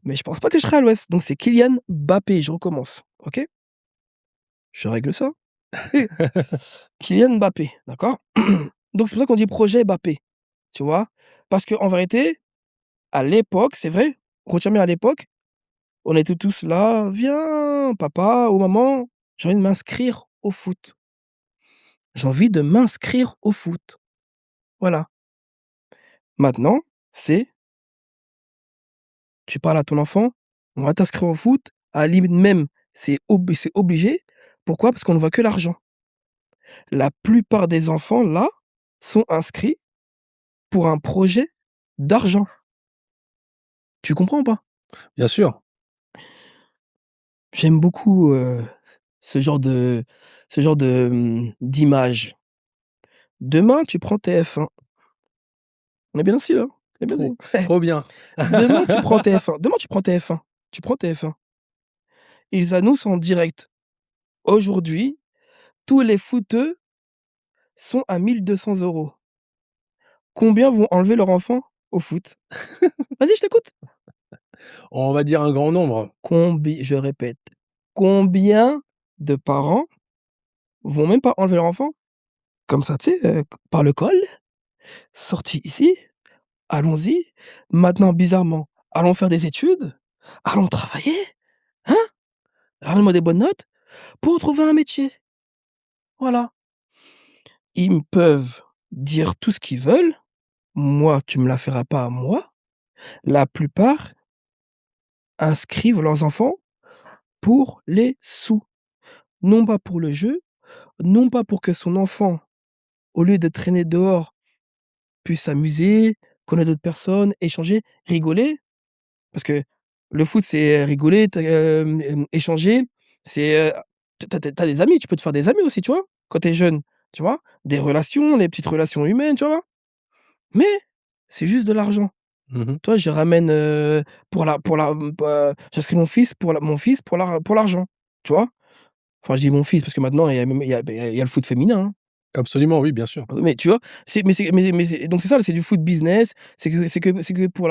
Mais je pense pas que je serai à l'ouest, donc c'est Kylian Mbappé, je recommence, OK? Je règle ça. Kylian Mbappé, d'accord? Donc c'est pour ça qu'on dit projet Mbappé, tu vois? Parce qu'en vérité, à l'époque, c'est vrai, retiens bien à l'époque, on était tous là: «Viens papa ou maman, j'ai envie de m'inscrire au foot. J'ai envie de m'inscrire au foot». Voilà. Maintenant, c'est tu parles à ton enfant: «On va t'inscrire au foot», à la limite même, c'est obligé. Pourquoi? Parce qu'on ne voit que l'argent. La plupart des enfants là, sont inscrits pour un projet d'argent. Tu comprends ou pas? Bien sûr. J'aime beaucoup, ce genre de d'image. Demain, tu prends TF1. On est bien assis là? On est bien Trop, assis? trop bien. Demain, tu prends TF1. Demain, tu prends TF1. Tu prends TF1. Ils annoncent en direct: «Aujourd'hui, tous les footeux sont à 1 200 €. Combien vont enlever leur enfant au foot?» Vas-y, je t'écoute. On va dire un grand nombre. Je répète, combien de parents vont même pas enlever leur enfant? Comme ça, tu sais, par le col, sorti ici, allons-y. Maintenant, bizarrement, allons faire des études, allons travailler, hein? Ramène-moi des bonnes notes pour trouver un métier. Voilà. Ils me peuvent dire tout ce qu'ils veulent. Moi, tu me la feras pas à moi. La plupart inscrivent leurs enfants pour les sous. Non pas pour le jeu, non pas pour que son enfant, au lieu de traîner dehors, puisse s'amuser, connaître d'autres personnes, échanger, rigoler. Parce que le foot, c'est rigoler, échanger, c'est, tu as des amis, tu peux te faire des amis aussi, tu vois? Quand tu es jeune, tu vois? Des relations, les petites relations humaines, tu vois? Mais c'est juste de l'argent. Mmh mh. Tu vois, je ramène, j'inscris mon fils pour l'argent, tu vois? Enfin, je dis mon fils parce que maintenant il y a même il y a le foot féminin, hein. Absolument, oui, bien sûr. Mais tu vois? C'est donc c'est ça, c'est du foot business, c'est que pour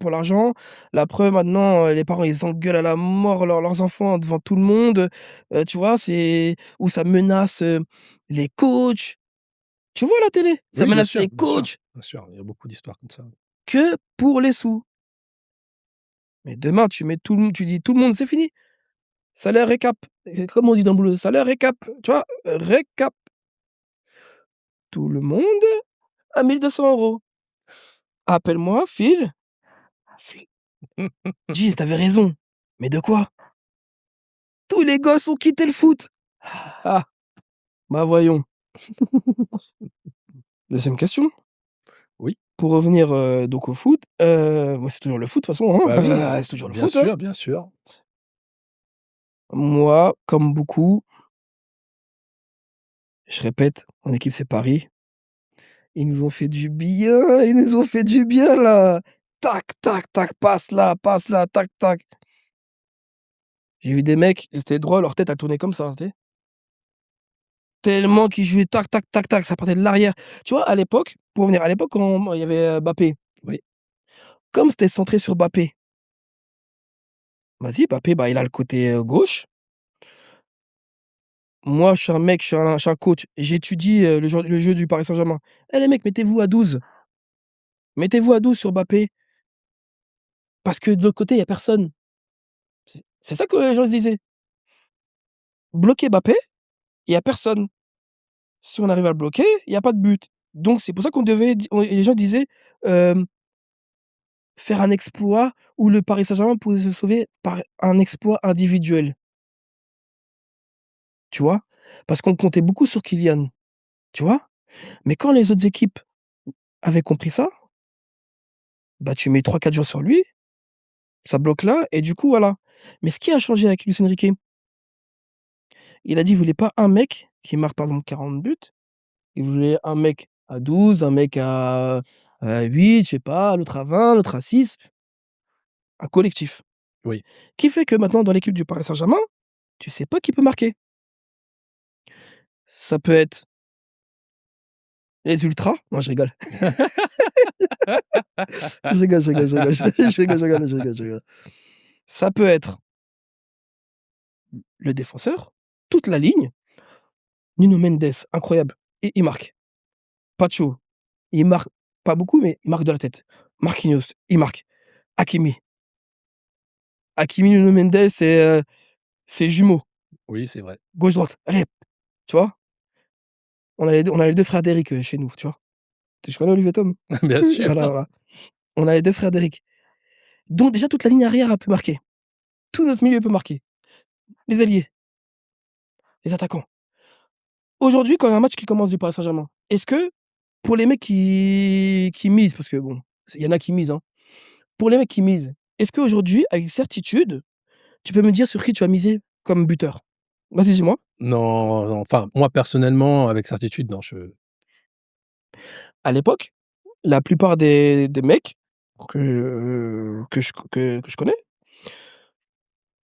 l'argent. La preuve maintenant, les parents, ils engueulent à la mort leurs enfants devant tout le monde, tu vois? C'est où ça menace, les coachs. Tu vois à la télé? Ça Oui, bien menace sûr, les bien sûr, coachs bien sûr. Il y a beaucoup d'histoires comme ça. que pour les sous. Mais demain, tu dis: «Tout le monde, c'est fini. Salaire récap». Et comme on dit dans le boulot: «Salaire récap», tu vois? Récap. Tout le monde à 1 200 €. Appelle-moi Phil. Phil. «Jean, tu avais raison». «Mais de quoi?» «Tous les gosses ont quitté le foot». «Ah, Bah, voyons. 2e question. Oui, Pour revenir, donc au foot, moi, c'est toujours le foot de toute façon, bah, oui, hein, c'est toujours le foot, hein. bien sûr. Moi, comme beaucoup, je répète, mon équipe, c'est Paris. Ils nous ont fait du bien, ils nous ont fait du bien là. Tac, tac, tac, passe là, tac, tac. J'ai vu des mecs, et c'était drôle, leur tête a tourné comme ça, tu sais? Tellement qu'ils jouaient tac, tac, tac, tac, ça partait de l'arrière. Tu vois, à l'époque, pour revenir à l'époque quand il y avait, Mbappé, Oui, comme c'était centré sur Mbappé, vas-y Mbappé, bah, il a le côté, gauche. Moi, je suis un mec, je suis un coach, j'étudie, le jeu du Paris Saint-Germain. Eh les mecs, mettez-vous à 12. Mettez-vous à 12 sur Mbappé, parce que de l'autre côté, il y a personne. C'est ça que les gens se disaient. Bloquer Mbappé, il y a personne. Si on arrive à le bloquer, il y a pas de but. Donc c'est pour ça qu'on devait di on les gens disaient, hem, faire un exploit où le Paris Saint-Germain pouvait se sauver par un exploit individuel, tu vois? Parce qu'on comptait beaucoup sur Kylian, tu vois? Mais quand les autres équipes avaient compris ça, bah, tu mets 3-4 joueurs sur lui, ça bloque là et du coup, voilà. Mais ce qui a changé avec Luis Enrique, il a dit: il voulait pas un mec qui marque par exemple 40 buts, il voulait un mec à 12, un mec à 8, je sais pas, l'autre à 20, l'autre à 6, un collectif. oui. Qui fait que maintenant dans l'équipe du Paris Saint-Germain, tu sais pas qui peut marquer. Ça peut être les ultras, non je rigole. Je rigole, je rigole, je rigole, je rigole, je rigole, je rigole, je rigole. Ça peut être le défenseur, toute la ligne, Nuno Mendes, incroyable, il marque. Pacho, il marque pas beaucoup, mais il marque de la tête. Marquinhos, il marque. Hakimi. Hakimi, Nuno Mendes, c'est jumeaux, Oui, c'est vrai. gauche-droite. Allez, tu vois? On a les 2 frères d'Eric, chez nous, tu vois? Tu connais Olivier Tom? Bien sûr. Voilà, voilà. On a les 2 frères d'Eric. Donc déjà toute la ligne arrière a pu marquer. Tout notre milieu peut marquer. Les ailiers, les attaquants. Aujourd'hui, quand il y a un match qui commence du Paris Saint-Germain, est-ce que pour les mecs qui misent, parce que bon, il y en a qui misent, hein. Pour les mecs qui misent, est-ce qu'aujourd'hui, avec certitude, tu peux me dire sur qui tu vas miser comme buteur? Vas-y, dis-moi. Non, non, enfin, moi personnellement, avec certitude, non, À l'époque, la plupart des mecs que je connais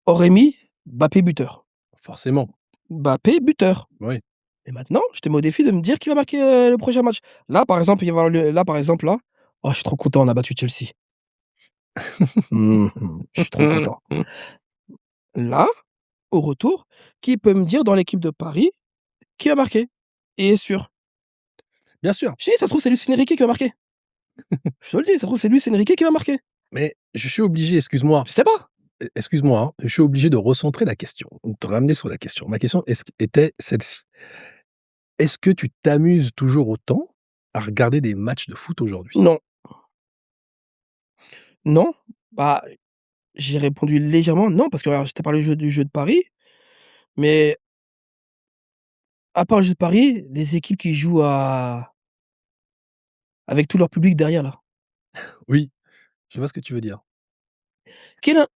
auraient mis Mbappé buteur. forcément, Mbappé buteur. oui. Et maintenant, je te mets au défi de me dire qui va marquer, le prochain match. Là, par exemple, il va y avoir le là, par exemple, là, oh, je suis trop content, on a battu Chelsea. Je suis trop content. Là, au retour, qui peut me dire dans l'équipe de Paris qui va marquer? Et est sûr. Bien sûr, Je te dis, ça se trouve, c'est Luis Enrique qui va marquer. Je te le dis, ça se trouve, c'est Luis Enrique qui va marquer. mais je suis obligé, excuse-moi, Je sais pas. excuse-moi, hein, je suis obligé de recentrer la question, de te ramener sur la question. Ma question était celle-ci: est-ce que tu t'amuses toujours autant à regarder des matchs de foot aujourd'hui? Non, non, bah, j'ai répondu légèrement non, parce que regarde, je t'ai parlé du jeu de Paris, mais à part le jeu de Paris, les équipes qui jouent à avec tout leur public derrière là. Oui, je vois ce que tu veux dire. Quelle in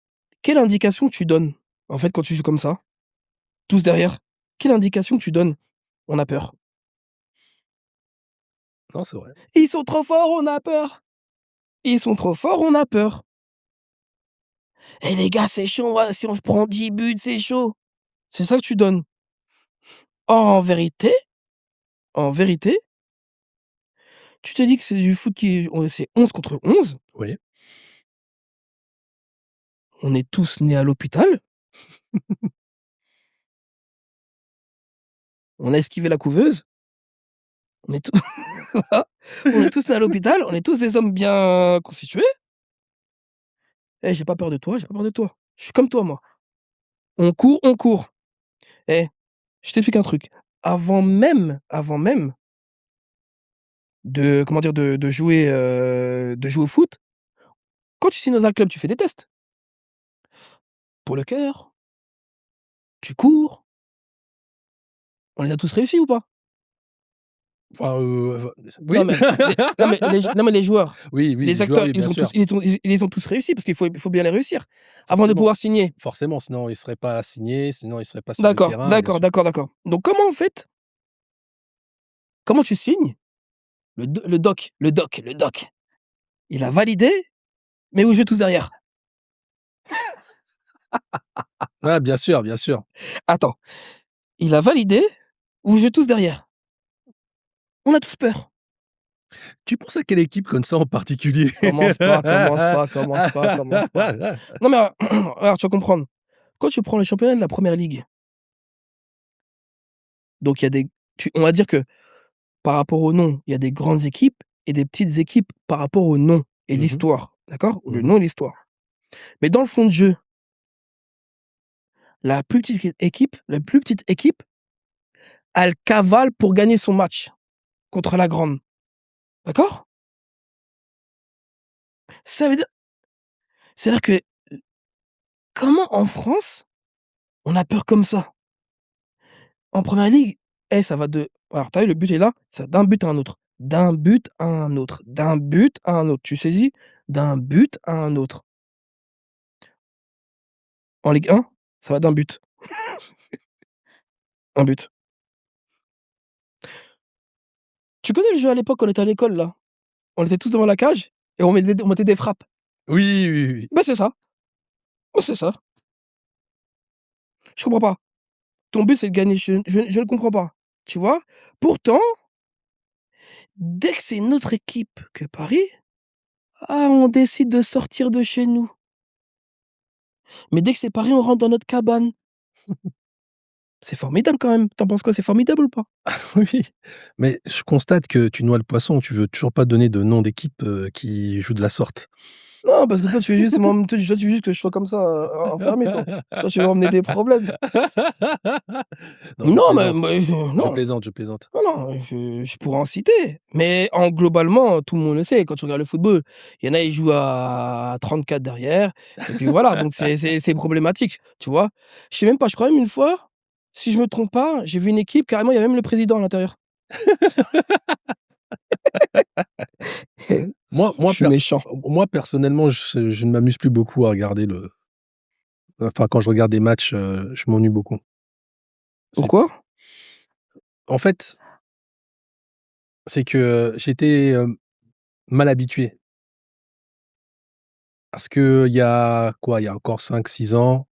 quelle indication tu donnes, en fait, quand tu joues comme ça? Tous derrière. Quelle indication tu donnes? On a peur. Non, c'est vrai. Ils sont trop forts, on a peur. Ils sont trop forts, on a peur. Eh les gars, c'est chaud, hein, si on se prend 10 buts, c'est chaud. C'est ça que tu donnes. Or en vérité, tu te dis que c'est du foot c'est 11 contre 11. Oui, On est tous nés à l'hôpital. On a esquivé la couveuse. On est tous on est tous nés à l'hôpital. On est tous des hommes bien constitués. Eh, j'ai pas peur de toi, j'ai pas peur de toi. Je suis comme toi, moi. On court, on court. Eh, je t'explique un truc. Avant même de comment dire? De jouer au foot, quand tu signes dans un club, tu fais des tests. Pour le cœur, tu cours, On les a tous réussis ou pas? Enfin, oui. Non mais les joueurs, Oui, oui, les les joueurs, acteurs, oui, bien sûr. ils les ont tous réussis parce qu'il faut bien les réussir avant de Forcément, pouvoir signer. forcément, sinon ils seraient pas signés, sinon ils seraient pas sur le D'accord, terrain, bien d'accord, sûr. d'accord, d'accord. Donc comment en fait, comment tu signes? Le doc, il a validé, mais vous jouez tous derrière. Ouais, bien sûr, bien sûr. Attends, il a validé, vous jouez tous derrière. On a tous peur. Tu penses à quelle équipe comme ça en particulier? Commence pas, commence pas, commence pas, commence pas. Non mais alors tu vas comprendre. Quand tu prends le championnat de la Première Ligue, donc il y a des on va dire que par rapport au nom, il y a des grandes équipes et des petites équipes par rapport au nom et Mmh mh. l'histoire, d'accord? Le Mmh. nom et l'histoire. Mais dans le fond de jeu, la plus petite équipe, elle cavale pour gagner son match contre la grande, d'accord? Ça veut dire C'est-à-dire que comment en France, on a peur comme ça? En Première Ligue, ça va de alors tu as vu le but est là, ça d'un but à un autre, d'un but à un autre, d'un but à un autre, tu saisis? D'un but à un autre. En Ligue 1, ça va d'un but, un but. Tu connais le jeu à l'époque, on était à l'école là? On était tous devant la cage et on mettait des frappes. Oui, oui, oui. Bah, c'est ça, bah, c'est ça. Je comprends pas. Ton but, c'est de gagner, je ne comprends pas, tu vois? Pourtant, dès que c'est une autre équipe que Paris, on décide de sortir de chez nous. Mais dès que c'est Paris, on rentre dans notre cabane. C'est formidable quand même. Tu en penses quoi? C'est formidable ou pas? Oui, mais je constate que tu noies le poisson, tu veux toujours pas donner de nom d'équipe, qui joue de la sorte. Non, parce que toi, tu veux juste que je sois comme ça, enfermé, toi. Toi, tu veux emmener des problèmes. Non, je Non, mais plaisante, mais je je non, plaisante, je plaisante. non, non, je pourrais en citer, mais en globalement, tout le monde le sait, quand tu regardes le football, il y en a, ils jouent à 34 derrière et puis voilà, donc c'est problématique, tu vois? Je sais même pas, je crois même une fois, si je me trompe pas, j'ai vu une équipe, carrément, il y avait même le président à l'intérieur. Moi Je moi suis perso méchant. moi personnellement, je ne m'amuse plus beaucoup à regarder enfin quand je regarde des matchs, je m'ennuie beaucoup. C'est Pourquoi? en fait, c'est que j'étais, mal habitué. Parce qu'il y a quoi? Il y a encore 5, 6 ans,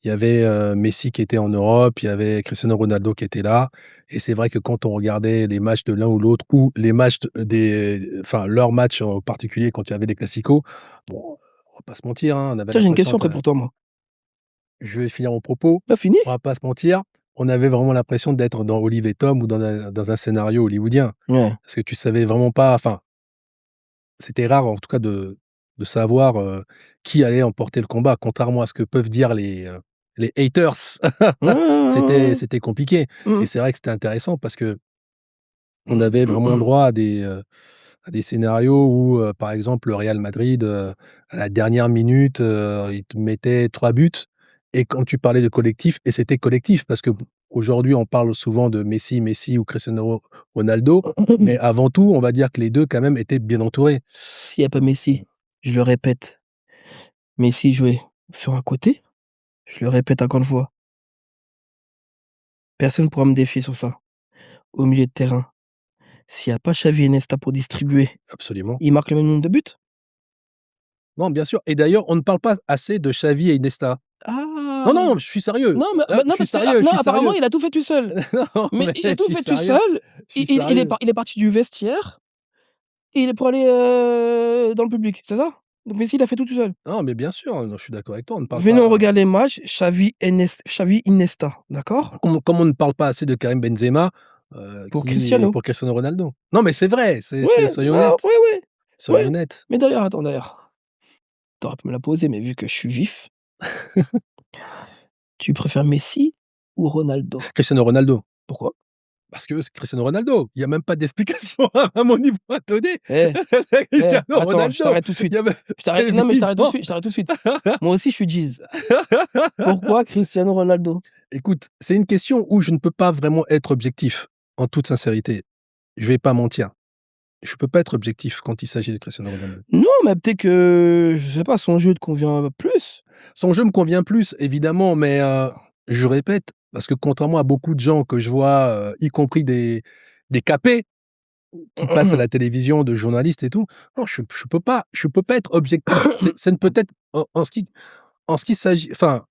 il y avait, Messi qui était en Europe, il y avait Cristiano Ronaldo qui était là et c'est vrai que quand on regardait les matchs de l'un ou l'autre ou les matchs enfin leurs matchs en particulier quand il y avait des classicos, bon, on va pas se mentir, hein, on avait Tiens, j'ai une l'impression question que après pour toi, moi. je vais finir mon propos, Bah, fini. on va pas se mentir, on avait vraiment l'impression d'être dans Olive et Tom ou dans un scénario hollywoodien. Ouais. Parce que tu savais vraiment pas enfin, c'était rare en tout cas de savoir, qui allait emporter le combat, contrairement à ce que peuvent dire les haters. Ouais, ouais, ouais, ouais, C'était compliqué ouais. et Mmh. c'est vrai que c'était intéressant parce qu'on avait vraiment droit à des scénarios où, par exemple, le Real Madrid, à la dernière minute, il te mettait 3 buts et quand tu parlais de collectif et c'était collectif parce que aujourd'hui on parle souvent de Messi ou Cristiano Ronaldo, mais avant tout, on va dire que les 2 quand même étaient bien entourés. S'il y a pas Messi, je le répète, Messi jouait sur un côté, je le répète encore une fois, personne pourra me défier sur ça. Au milieu de terrain, s'il y a pas Xavi et Iniesta pour distribuer, Absolument. ils marquent le même nombre de buts? Non, bien sûr et d'ailleurs, on ne parle pas assez de Xavi et Iniesta. Non, Ah! non, je suis sérieux. Non, mais Là, je non suis parce que sérieux, je non, suis apparemment, sérieux. il a tout fait tout seul. Non, Mais mais il a je tout suis fait tout sérieux, seul, je suis sérieux. il est parti du vestiaire et il est pour aller, dans le public, c'est ça? Donc Messi, il a fait tout seul. Non, mais bien sûr, non, je suis d'accord avec toi, on ne parle Venez, on pas regarde les matchs, Xavi, Iniesta, d'accord? comme on ne parle pas assez de Karim Benzema, Pour qui Cristiano. pour Cristiano Ronaldo. Non, mais c'est vrai, c'est Ouais, soyons non, honnêtes, ouais, ouais, soyons ouais. honnêtes. Mais d'ailleurs, attends, d'ailleurs, tu aurais pu me la poser, mais vu que je suis vif, tu préfères Messi ou Ronaldo? Cristiano Ronaldo, Pourquoi? Parce que c'est Cristiano Ronaldo. Il y a même pas d'explication à mon niveau à donner. Eh, Cristiano attends, je Ronaldo, t'arrête tout de il y suite. a même Je c'est t'arrête non, mais je t'arrête tout de évident. suite, je t'arrête tout de suite. Moi aussi, je suis Jeez. Pourquoi Cristiano Ronaldo? Écoute, c'est une question où je ne peux pas vraiment être objectif, en toute sincérité. Je vais pas mentir. Je peux pas être objectif quand il s'agit de Cristiano Ronaldo. Non, mais peut-être que, je sais pas, son jeu te convient plus. Son jeu me convient plus, évidemment, mais je répète, parce que contrairement à beaucoup de gens que je vois, y compris des capés qui passent à la télévision, de journalistes et tout, non, je peux pas être objectif. C'est peut-être en ce qui s'agit enfin,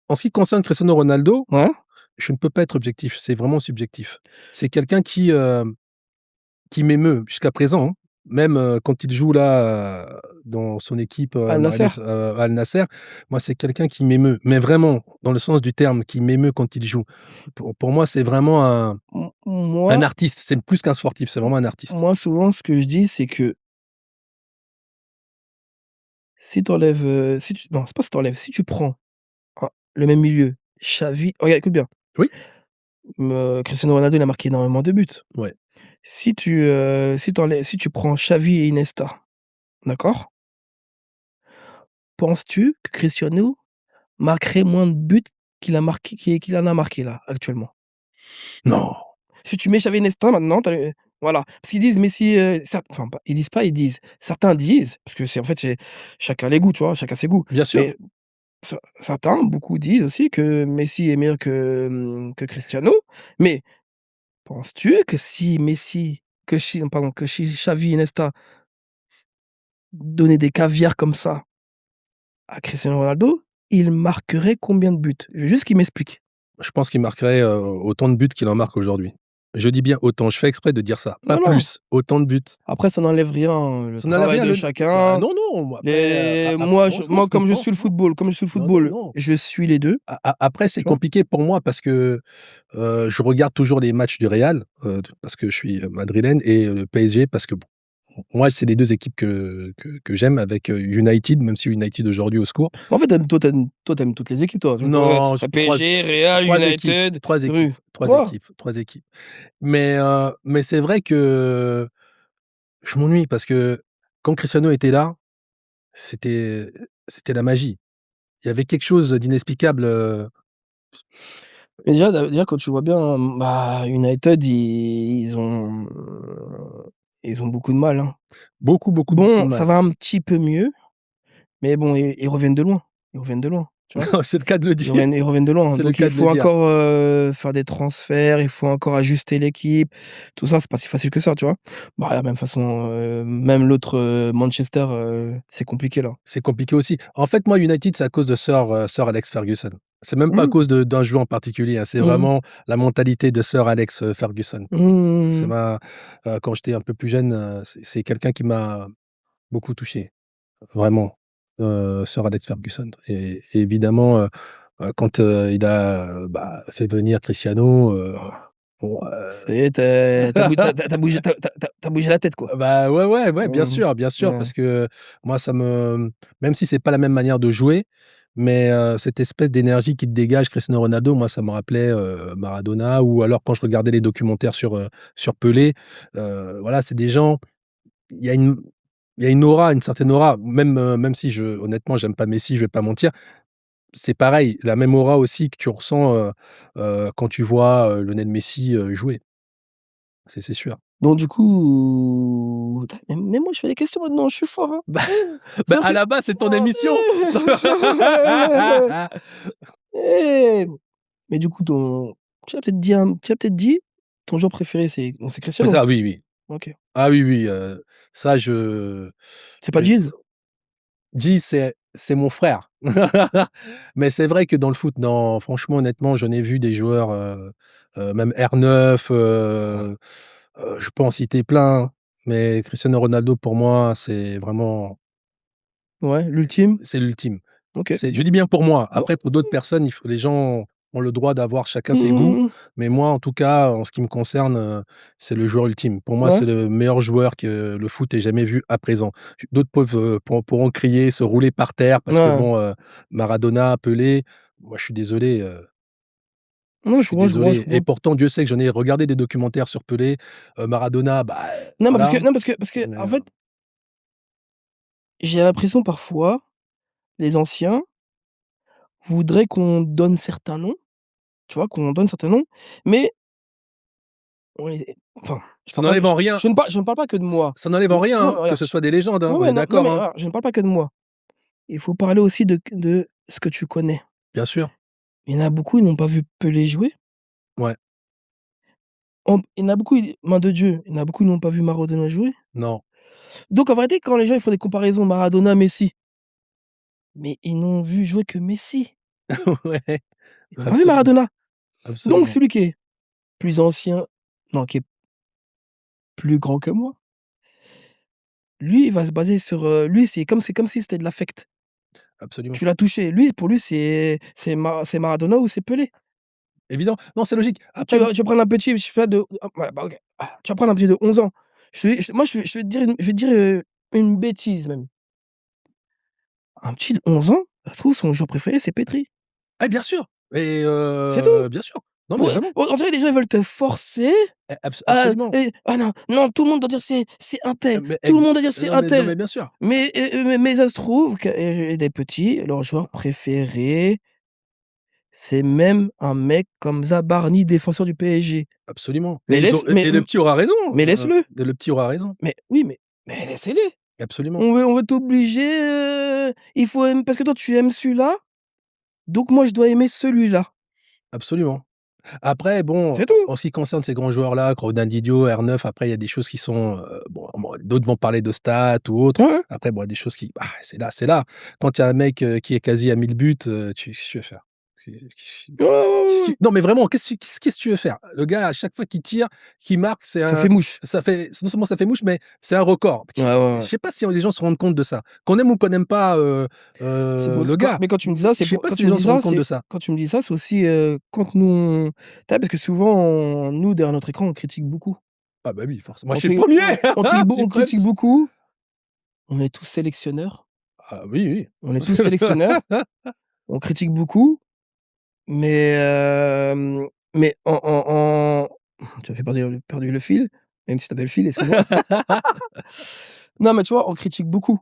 en ce qui concerne Cristiano Ronaldo, Ouais? je ne peux pas être objectif, c'est vraiment subjectif. C'est quelqu'un qui m'émeut jusqu'à présent, hein. Même, quand il joue là, dans son équipe, Al Nassr? Al Nassr, moi, c'est quelqu'un qui m'émeut, mais vraiment, dans le sens du terme, qui m'émeut quand il joue. Pour moi, c'est vraiment un Moi artiste, c'est plus qu'un sportif, c'est vraiment un artiste. moi, souvent, ce que je dis, c'est que si tu enlèves, si tu non, c'est pas si tu enlèves, si tu prends, le même milieu, Xavi regarde, écoute bien, Oui, Cristiano Ronaldo, il a marqué énormément de buts. ouais. Si tu prends Xavi et Iniesta, d'accord? Penses-tu que Cristiano marquerait moins de buts qu'il en a marqué là, actuellement? Non, Si tu mets Xavi et Iniesta maintenant, tu as voilà, parce qu'ils disent Messi, enfin pas ils disent, certains disent, parce que c'est en fait, c'est chacun les goûts, tu vois? Chacun ses goûts. bien sûr. Mais beaucoup disent aussi que Messi est meilleur que Cristiano. Mais penses-tu que si Messi que si Xavi et Iniesta donnaient des caviars comme ça à Cristiano Ronaldo, il marquerait combien de buts? Je veux juste qu'il m'explique. Je pense qu'il marquerait, autant de buts qu'il en marque aujourd'hui. Je dis bien autant, je fais exprès de dire ça, pas Voilà. plus, autant de buts. Après ça n'enlève rien, le Ça n'enlève travail rien, de bah, chacun. non, non, moi après, Les ap moi non, non, non, comme je suis le non, non, football, non. je suis les 2, Après, c'est tu vois? compliqué pour moi parce que, je regarde toujours les matchs du Real, parce que je suis, madrilène et le PSG parce que bon, moi, c'est les 2 équipes que j'aime avec, United, même si United aujourd'hui au secours. En fait, toi, tu aimes toutes les équipes, toi. Non, je 3 PSG, Real, 3 équipes, United, 3 équipes, Bru 3 voilà. équipes, 3 équipes. Mais c'est vrai que je m'ennuie parce que quand Cristiano était là, c'était c'était la magie. Il y avait quelque chose d'inexplicable, Mais déjà quand tu vois bien, bah, United, ils ont beaucoup de mal, hein. beaucoup, beaucoup, beaucoup de Bon, ça mal. va un petit peu mieux, mais bon, ils reviennent de loin. Ils reviennent de loin, tu vois? C'est le cas de le dire, Ils reviennent de loin, c'est le donc il cas de le faut dire. encore, faire des transferts, il faut encore ajuster l'équipe. Tout ça, c'est pas si facile que ça, tu vois? Bah, de la même façon, même l'autre, Manchester, c'est compliqué là. C'est compliqué aussi. En fait, moi, United, c'est à cause de Sir Alex Ferguson. C'est même pas à Mmh. cause d'un joueur en particulier, hein, c'est Mmh mh. vraiment la mentalité de Sir Alex, Ferguson. Ça Mmh. m'a quand j'étais un peu plus jeune, c'est quelqu'un qui m'a beaucoup touché, vraiment, Sir Alex Ferguson et évidemment, quand, il a, bah, fait venir Cristiano, bon, Ça y est, tu bougé tu bougé la tête, quoi. bah, ouais, ouais, ouais, Mmh. bien sûr, Ouais. parce que moi, ça me même si c'est pas la même manière de jouer, mais cette espèce d'énergie qui te dégage, Cristiano Ronaldo, moi, ça me rappelait, Maradona ou alors quand je regardais les documentaires sur Pelé, voilà, c'est des gens il y a une il y a une aura, une certaine aura, même, même si honnêtement, j'aime pas Messi, je vais pas mentir. C'est pareil, la même aura aussi que tu ressens, quand tu vois, Lionel Messi, jouer. C'est sûr. Donc du coup, mais moi je fais les questions maintenant, je suis fort, hein. Bah C'est à vrai. la base, c'est ton émission. Eh! Mais du coup, tu as peut-être dit, ton joueur préféré c'est Cristiano? Ça oui, oui. OK. Ah oui, oui, ça je C'est pas je Jeez? Guy, c'est mon frère. Mais c'est vrai que dans le foot, non, franchement, honnêtement, j'en ai vu des joueurs, même R9, je peux en citer plein, mais Cristiano Ronaldo pour moi, c'est vraiment Ouais, l'ultime? c'est l'ultime. OK. Je dis bien pour moi. Bon. Après pour d'autres personnes, il faut les gens ont le droit d'avoir chacun Mmh ses mh, goûts, mmh. mais moi en tout cas, en ce qui me concerne, c'est le joueur ultime. Pour moi, Ouais, c'est le meilleur joueur que le foot ait jamais vu à présent. D'autres peuvent, pourront crier, se rouler par terre parce que ouais. bon, Maradona, Pelé, moi je suis désolé, Non, Je je suis comprends, je comprends, je désolé et comprends. pourtant Dieu sait que j'en ai regardé des documentaires sur Pelé, Maradona, bah, Non, mais voilà, parce que, mais en fait, j'ai l'impression parfois, les anciens voudraient qu'on donne certains noms, tu vois? Qu'on donne certains noms, mais on les enfin, ça n'enlève en rien je ne parle pas que de moi. ça n'enlève en N rien, Non, hein, mais que regarde, ce soit des légendes, hein, ouais, on ouais, est non, d'accord, mais hein? regarde, je ne parle pas que de moi. Il faut parler aussi de ce que tu connais. Bien sûr, Il y en a beaucoup, ils n'ont pas vu Pelé jouer. ouais, Il y en a beaucoup, ils main de Dieu, il y en a beaucoup, ils n'ont pas vu Maradona jouer. non, Donc en vérité, quand les gens ils font des comparaisons Maradona, Messi, mais ils n'ont vu jouer que Messi. ouais, Ils n'ont pas vu absolument, Maradona. Donc absolument, celui qui est plus ancien, non, qui est plus grand que moi, lui, il va se baser sur, lui, c'est comme si c'était de l'affect. absolument. Tu l'as touché. Lui, pour lui, c'est Maradona ou c'est Pelé. Évident, non, c'est logique. Après Tu vas prendre un petit, je sais pas de voilà, bah, OK. Tu vas prendre un petit de 11 ans. Je vais te dire une bêtise même. Un petit de 11 ans, ça se trouve son joueur préféré, c'est Pedri. bien sûr et C'est tout. bien sûr. Non, mais vraiment, On dirait les gens ils veulent te forcer à absolument. «Ah non, non, tout le monde doit dire c'est un tel, Mais tout le monde doit dire c'est un non, tel». mais bien sûr, Mais ça se trouve que les petits, leur joueur préféré, c'est même un mec comme Zabarni, défenseur du PSG. absolument et Mais ils ont laisse mais et le petit aura raison, mais laisse-le. le petit aura raison, Mais oui, mais laissez-les. absolument, On veut t'obliger, il faut aimer parce que toi tu aimes celui-là, donc moi je dois aimer celui-là. absolument. Après bon, C'est tout. en ce qui concerne ces grands joueurs-là, Ronaldinho, R9, après il y a des choses qui sont, bon, d'autres vont parler de stats ou autres. Ouais, ouais. Après bon, il y a des choses qui, bah, c'est là. Quand il y a un mec, qui est quasi à 1000 buts, qu'est-ce que tu veux faire? Ouais, ouais, ouais, ouais. Non mais vraiment, qu'est-ce que tu veux faire? Le gars, à chaque fois qu'il tire, qu'il marque, Ça fait mouche. ça fait non seulement ça fait mouche, mais c'est un record. Ouais, ouais, Je ouais. sais pas si les gens se rendent compte de ça. Qu'on aime ou qu'on n'aime pas, C'est pour le gars, quand tu me dis ça, je sais pas si les gens se rendent compte de ça. quand tu me dis ça, c'est aussi, quand nous on tu vois? Parce que souvent nous derrière notre écran, on critique beaucoup. Ah bah oui, forcément. Moi, je suis le premier. On Petit critique beaucoup. On est tous sélectionneurs. Ah oui, On est oui. tous sélectionneurs. On critique beaucoup, mais tu as fait perdre le fil, même si tu t'appelles Phil, excuse-moi. Non, mais tu vois, on critique beaucoup.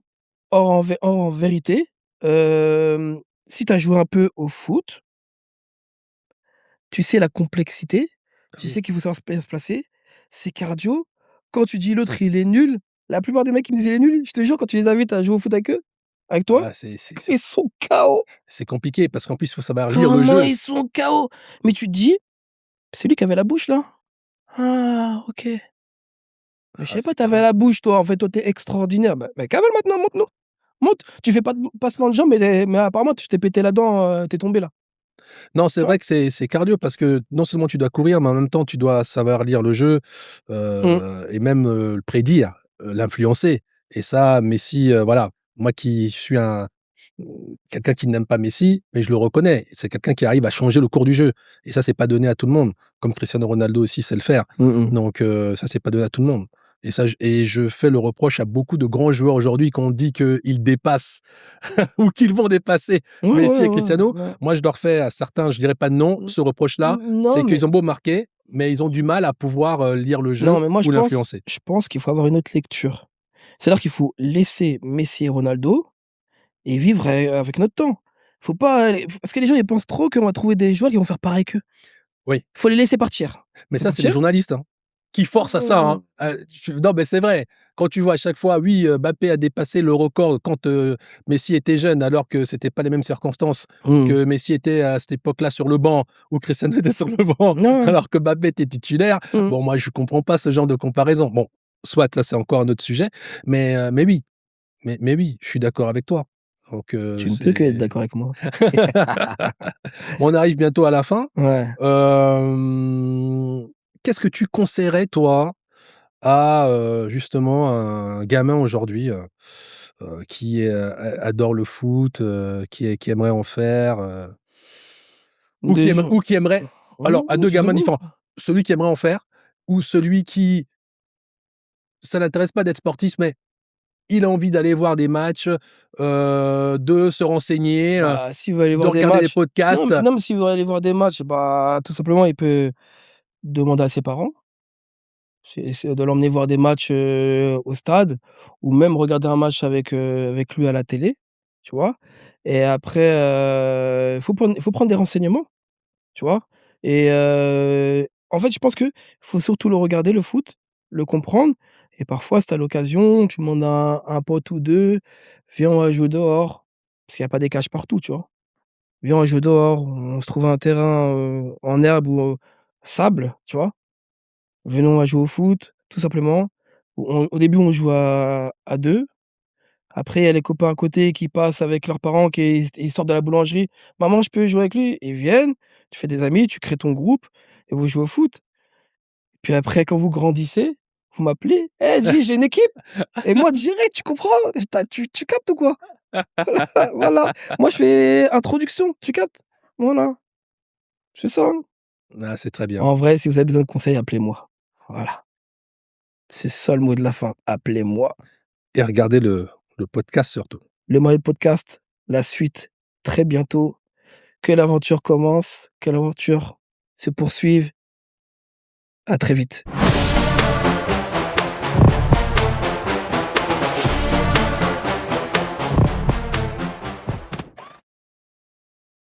Or en vérité, si tu as joué un peu au foot, tu sais la complexité, Ah tu oui. sais qu'il faut savoir bien se placer, c'est cardio. Quand tu dis l'autre il est nul, la plupart des mecs qui me disent: «Il est nul», je te jure quand tu les invites à jouer au foot avec eux, avec toi, Ah, ils sont KO. c'est compliqué parce qu'en plus, il faut savoir lire le Comment jeu. ils sont KO? Mais tu te dis: «C'est lui qui avait la bouche là? Ah OK. Mais je Ah, savais pas c'est tu avais terrible. la bouche toi, en fait, toi tu es extraordinaire». Bah cavale maintenant, montre-nous, montre. Tu fais pas de passement de jambes mais apparemment tu t'es pété la dent, tu es tombé là, Non, c'est tu vois? vrai que c'est cardio parce que non seulement tu dois courir, mais en même temps, tu dois savoir lire le jeu, Mmh. et même, le prédire, l'influencer et ça, Messi, voilà. Moi qui suis quelqu'un qui n'aime pas Messi, mais je le reconnais. C'est quelqu'un qui arrive à changer le cours du jeu et ça, c'est pas donné à tout le monde, comme Cristiano Ronaldo aussi sait le faire. Mmh mh. Donc ça, c'est pas donné à tout le monde et ça je fais le reproche à beaucoup de grands joueurs aujourd'hui qu'on dit qu'ils dépassent ou qu'ils vont dépasser Ouais, Messi ouais, et ouais, Cristiano. ouais. Moi, je leur fais à certains, je dirais pas non, Mmh, ce reproche-là, non, c'est mais qu'ils ont beau marquer, mais ils ont du mal à pouvoir, lire le jeu non, mais moi ou l'influencer. je pense qu'il faut avoir une autre lecture. C'est-à-dire qu'il faut laisser Messi et Ronaldo et vivre avec notre temps. Faut pas les parce que les gens, ils pensent trop qu'on va trouver des joueurs qui vont faire pareil qu'eux. Oui, Faut les laisser partir. mais Faut ça, c'est les partir. journalistes, hein, qui forcent à ça, hein. Non, mais c'est vrai. Quand tu vois à chaque fois, oui, Mbappé a dépassé le record quand, Messi était jeune, alors que c'était pas les mêmes circonstances, Mmh. que Messi était à cette époque-là sur le banc ou Cristiano était sur le banc, Ouais, ouais. alors que Mbappé était titulaire. Mmh. Bon, moi, je comprends pas ce genre de comparaison. Bon, soit ça, c'est encore un autre sujet, mais oui, mais oui, je suis d'accord avec toi. Donc Tu ne peux qu'être c'est d'accord avec moi. on arrive bientôt à la fin. Ouais. Hem, Qu'est-ce que tu conseillerais toi à, justement un gamin aujourd'hui, qui, adore le foot, qui aimerait en faire, Des gens ou qui aimerait alors à mmh, 2 je gamins demande. différents. Celui qui aimerait en faire ou celui qui ça l'intéresse pas d'être sportif, mais il a envie d'aller voir des matchs, de se renseigner, Bah, s'il veut aller de voir des regarder des matchs podcasts. non, mais s'il veut aller voir des matchs, bah, tout simplement, il peut demander à ses parents. C'est de l'emmener voir des matchs, au stade ou même regarder un match avec lui à la télé, tu vois? Et après, il faut prendre des renseignements, tu vois? Et en fait, je pense que faut surtout le regarder le foot, le comprendre et parfois, si tu as l'occasion, tu demandes à un pote ou 2: «Viens, on va jouer dehors», parce qu'il y a pas des cages partout, tu vois? «Viens, on va jouer dehors», on se trouve un terrain, en herbe ou, sable, tu vois? Venons, on va jouer au foot, tout simplement. Au début, on joue à 2. Après, il y a les copains à côté qui passent avec leurs parents, ils sortent de la boulangerie: «Maman, je peux jouer avec lui?» Ils viennent, tu fais des amis, tu crées ton groupe et vous jouez au foot. Puis après, quand vous grandissez, vous m'appelez: «Eh Dji, j'ai une équipe!» et moi direct, tu comprends? Tu captes ou quoi? Voilà. Moi, je fais introduction, tu captes? Voilà, c'est ça, hein. Ah, c'est très bien. En vrai, si vous avez besoin de conseils, appelez-moi. Voilà, c'est ça le mot de la fin, appelez-moi. Et regardez le podcast surtout. Le Mail Podcast, la suite, très bientôt. Que l'aventure commence, que l'aventure se poursuive. À très vite.